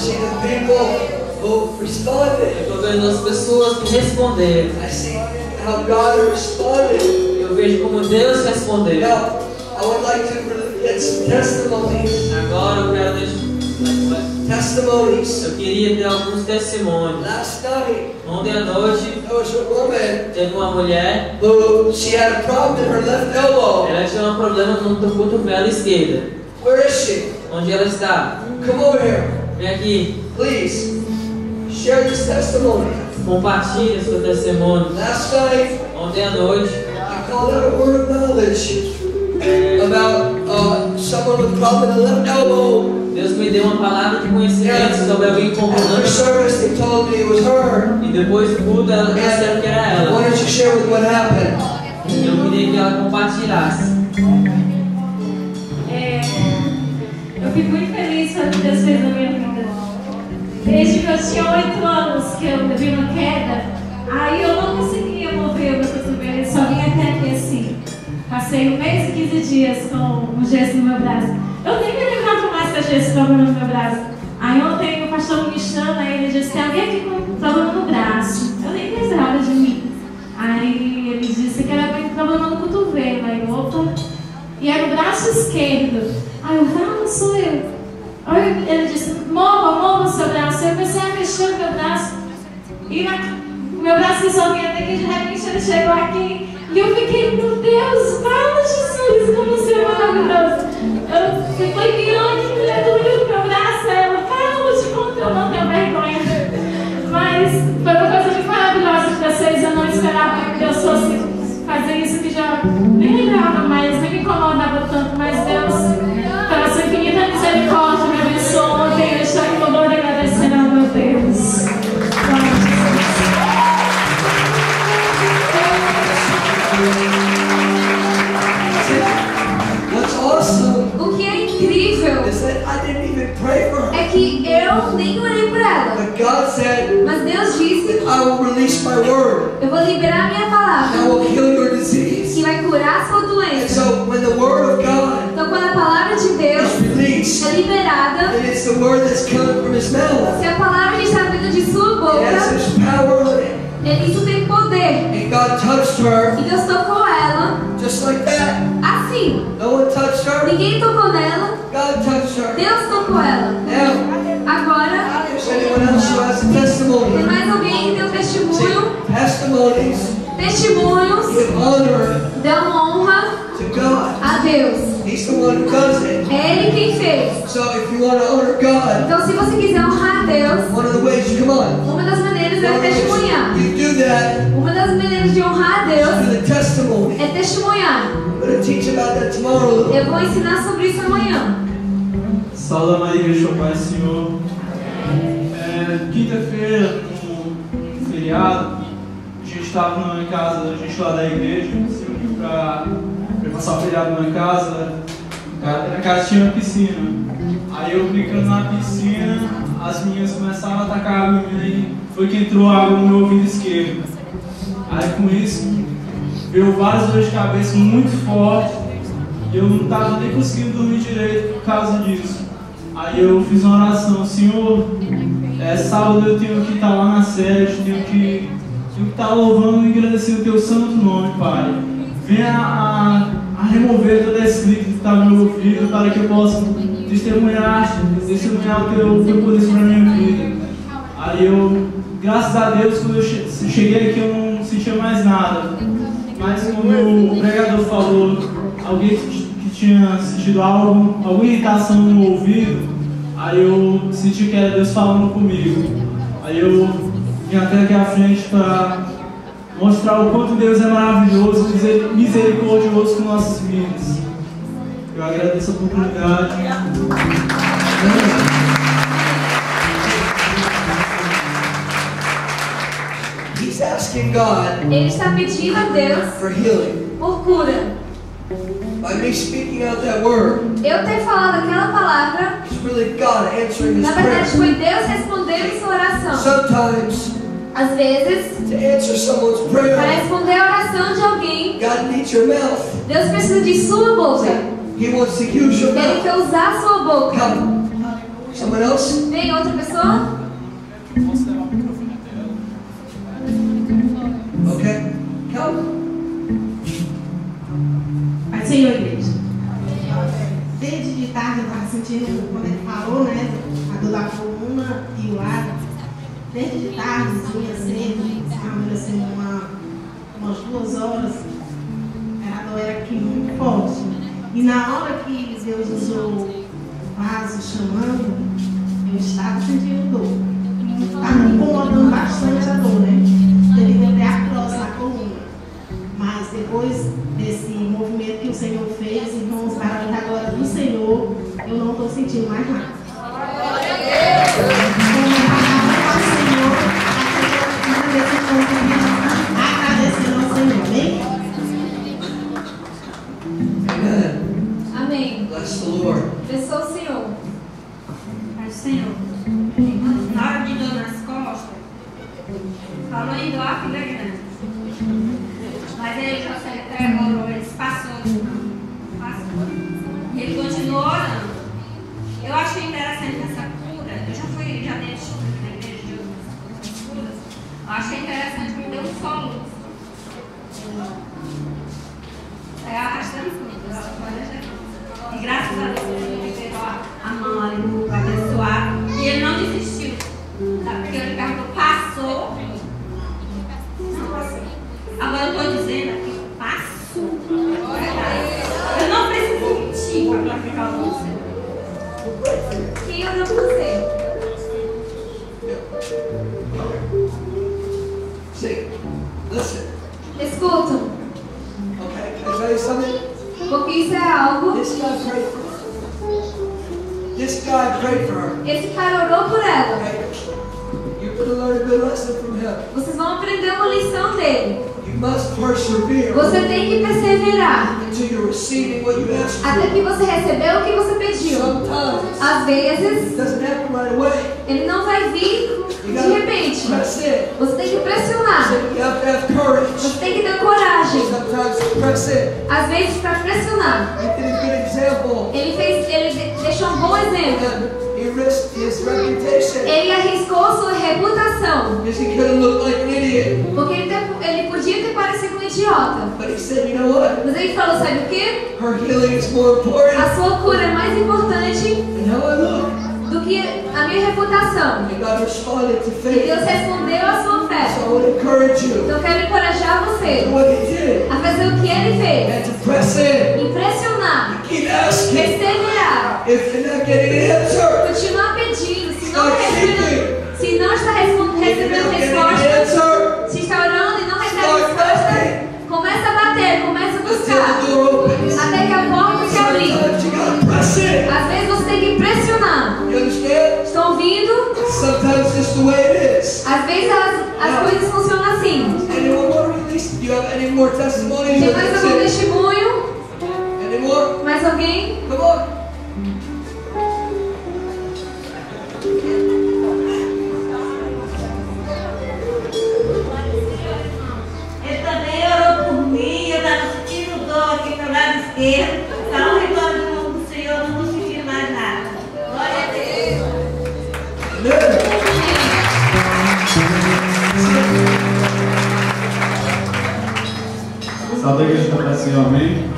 see the people who responded. Eu estou vendo as pessoas que responderam. I see how God responded. Eu vejo como Deus respondeu. Now, I would like to get some testimonies. Agora eu quero deixar. Testimonies. Eu queria ter alguns testemunhos. Last night, Ontem à noite, there was a woman teve uma mulher. who she had a problem in her left elbow. Ela tinha um problema no cotovelo esquerda. Where is she? Onde ela está? Come over here, Vem aqui. please. Share this testimony. Compartilhe seu testemunho. Last night, Ontem à noite, I called out a word of knowledge about someone with a problem in the left elbow. Deus me deu uma palavra de conhecimento sobre alguém com After problema. service, they told me it was her. E depois do culto, ela disseram que era I ela. wanted to share with what happened. Eu queria que ela compartilhasse. Eu fico muito feliz pelo que Deus fez na minha vida. Desde que eu tinha 8 anos que eu tive uma queda, aí eu não conseguia mover o meu cotovelo, eu só vinha até aqui assim. Passei 1 mês e 15 dias com um gesso no meu braço. Eu nem me lembrava mais que a gesso estava no meu braço. Aí ontem o pastor me chama e ele disse: tem alguém aqui com problema no braço. Eu nem lembrava de mim. Aí ele disse que era problema no cotovelo. Aí eu, opa. E era o braço esquerdo. Aí eu falei: não sou eu. Aí ele disse: mova o seu braço. Eu comecei a mexer o meu braço. E o meu braço resolvia até que de repente ele chegou aqui. E eu fiquei: meu Deus, fala Jesus, como você é maravilhoso. Eu fui virando e mulher doeu meu braço. Ela: fala, te conto, eu não tenho vergonha. Mas foi uma coisa muito maravilhosa de vocês. Eu não esperava que Deus fosse fazer isso, que já nem lembrava mais, nem me incomodava tanto. Mas Deus, pela sua infinita misericórdia, me abençoou ontem. Eu estou em louvor e agradecendo ao meu Deus. What's awesome O que é incrível is that I didn't even pray for her. é que eu nem orei por ela. But God said, Mas Deus disse: I will release my word. eu vou liberar minha I palavra, will heal your que disease. vai curar a sua And doença. so when the word of God Então, quando a palavra de Deus is released, é liberada, and it's the word that's coming from his mouth, se a palavra está vindo de sua it has boca, this power on it. isso tem poder. And God touched her E Deus tocou ela just like that. assim. No one touched her. Ninguém tocou nela, God touched her. Deus tocou ela. Now, Agora, is anyone else who has a tem testimony? mais alguém que tem um testemunho. Testimonies Testemunhos give honor dão honra to God. a Deus. He's the one who does it. É Ele quem fez. So if you want to honor God, Então, se você quiser honrar a Deus, one of the ways, come on. uma das maneiras é testemunhar. You do that Uma das maneiras de honrar a Deus through the testimony. é testemunhar. I'm going to teach about that tomorrow a little. Eu vou ensinar sobre isso amanhã. Salve Maria, Igreja Pai Senhor. Quinta-feira, no feriado, a gente estava na casa, a gente lá da igreja, para passar o feriado na casa. Na casa tinha uma piscina. Aí eu brincando na piscina, as meninas começaram a atacar água em mim. Foi que entrou água no meu ouvido esquerdo. Aí com isso, veio várias dores de cabeça muito fortes. E eu não estava nem conseguindo dormir direito por causa disso. Aí eu fiz uma oração: Senhor, sábado eu tenho que estar lá na sede, tenho que estar louvando e agradecendo o teu santo nome, Pai. Venha a remover toda essa grito que está no meu ouvido, para que eu possa testemunhar o teu poder sobre a minha vida. Aí eu, graças a Deus, quando eu cheguei aqui eu não sentia mais nada. Mas como o pregador falou, alguém que tinha sentido alguma irritação no meu ouvido, aí eu senti que era Deus falando comigo. Aí eu vim até aqui à frente para mostrar o quanto Deus é maravilhoso, misericordioso com nossas vidas. Eu agradeço a oportunidade. He's asking God Ele está pedindo a Deus for healing. por cura. By me speaking out that word, Eu ter falado aquela palavra, it's really God answering His na verdade prayer. foi Deus respondendo sua oração. Sometimes, Às vezes, to answer someone's para prayer, responder a oração de alguém, God needs your mouth. Deus precisa de sua boca. He wants to use your Ele mouth. quer usar a sua boca. Come. Someone else? Vem outra pessoa? Okay. Come. Pai Senhor, igreja. Desde de tarde eu estava sentindo, quando ele falou, né, a dor da coluna e o lado. Desde de tarde, cedo, assim, umas 2 horas, a dor era aqui muito forte. E na hora que Deus usou o vaso chamando, eu estava sentindo dor. Estava me incomodando bastante a dor, né? Teve que ter a cross na coluna. Mas depois desse movimento que o Senhor fez, irmãos, para a glória do Senhor, eu não estou sentindo mais nada. Agradecendo ao Senhor, amém? Amen. Amém. Bless the Lord. Abençoa o Senhor. Mas, Senhor, na hora de dor nas costas, falou em doar, filha grande. Mas aí o José entregou, ele se passou. Ele continuou orando. Eu achei interessante nessa cura. Eu já dei estudo na igreja de outras curas. Eu achei interessante que me deu um solo. Aí arrastando tudo. E graças a Deus ele liberou a mão ali para abençoar. E ele não desistiu. Porque ele perguntou, passou? Não passou. Agora eu estou dizendo aqui, passou. Eu não preciso mentir para glorificar o nome do Senhor. Quem orou por você? See, listen. Escuta, Okay, can I tell you something? porque isso é algo. This guy prayed for her. This guy prayed for her. Esse cara orou por ela. Okay? You're going to learn a good lesson from him. Vocês vão aprender uma lição dele. You must persevere Você tem que perseverar until you're receiving what you asked for. até que você recebeu o que você pediu. Sometimes Às vezes, it doesn't happen right away. ele não vai vir You de gotta repente. press in. Você tem que pressionar. So you have to have courage. Você tem que ter coragem. Sometimes you press in. Às vezes, para pressionar. You did a good example. Ele deixou um bom exemplo. And he risked his reputation Ele arriscou sua reputação. because he could have looked like an idiot. Porque ele podia ter parecido um idiota. But he said, you know what? Mas ele falou, sabe o quê? Her healing is more important A sua cura é mais importante than how I look. do que a minha reputação. And God responded to E faith. Deus respondeu à sua fé. So I want to encourage you Então eu quero encorajar to você what he did a fazer o que ele fez. and to press in. Impressionar. Keep asking. Perseverar. If you're not getting an answer, Continuar pedindo. Se não, start recebendo, seeking. se não está If you're recebendo not getting resposta, an answer, se está orando e não recebe start resposta, knocking começa a bater, começa a until buscar. the door opens. Até que a porta se abrir. Sometimes you gotta press in. Às vezes você tem que pressionar. You understand? Estão ouvindo? Sometimes it's the way it is. Às vezes as coisas funcionam assim. Anyone want to release? Do you have any more testimonies? Tem Or mais that's algum it? testemunho? Any more? Mais alguém? Come on. Ele também orou por mim, eu estava sentindo dor aqui no lado esquerdo. Está ao redor do nome do Senhor, não estou sentindo mais nada. Glória a Deus. Amen. Salve a igreja da Paz do Senhor, amém?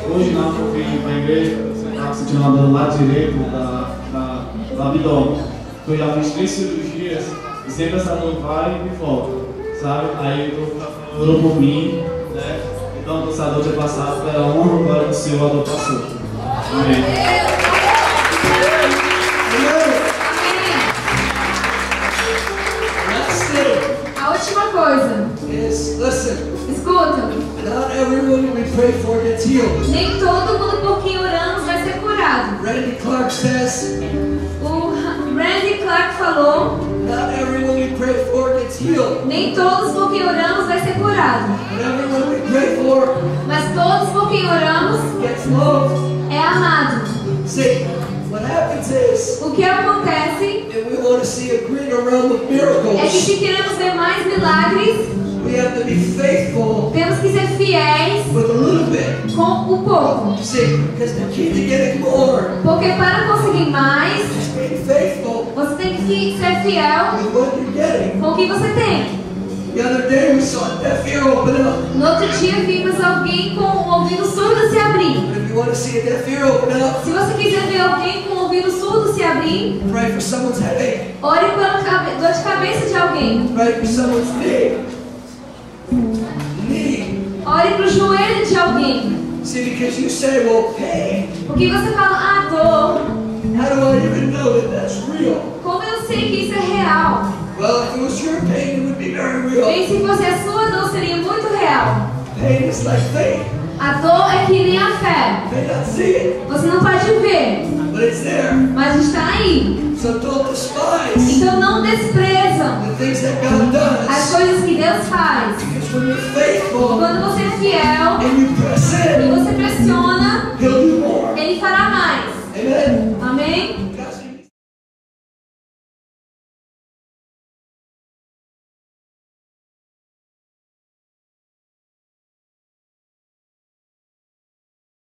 Hoje não, eu vim para a igreja, eu estava sentindo uma dor do lado direito do abdômen. Eu já fiz 3 cirurgias e sempre essa dor vai e volta, sabe? Aí o doutor orou por mim, né? Então essa dor tinha passado, pela honra e glória do Senhor, a dor passou. Amém. Amen. Last thing A última coisa. is, listen, Escuta. not everyone we pray for gets healed. Nem todo mundo por quem oramos vai ser curado. Randy Clark says, O Randy Clark falou, not everyone we pray for gets healed. nem todos por quem oramos vai ser curado. But everyone we pray for Mas todos por quem oramos gets loved. é amado. See, what happens is, O que acontece if we want to see a greater realm of é que miracles, se queremos ver mais milagres, We have to be faithful Temos que ser fiéis with a little bit. com o pouco. See, because the key to getting more Porque para conseguir mais, is being faithful você tem que ser fiel with what you're getting. com o que você tem. The other day we saw a deaf ear open up. No outro dia vimos alguém com o ouvido surdo se abrir. If you want to see a deaf ear open up, Se você quiser ver alguém com o ouvido surdo se abrir, pray for someone's headache. ore pela dor de cabeça de alguém. Pray for someone's knee. Ore para o joelho de alguém. See, because you say, well, pain. Porque você fala, dor. How do I even know that that's real? Como eu sei que isso é real? Well, if it was your pain, it would be very real. Bem, se fosse a sua dor, seria muito real. Pain is like faith. A dor é que nem a fé. You may not see it, Você não pode ver, but it's there. mas está aí. So don't despise Então não desprezam the things that God as does. coisas que Deus faz. Because when you're faithful, Quando você é fiel,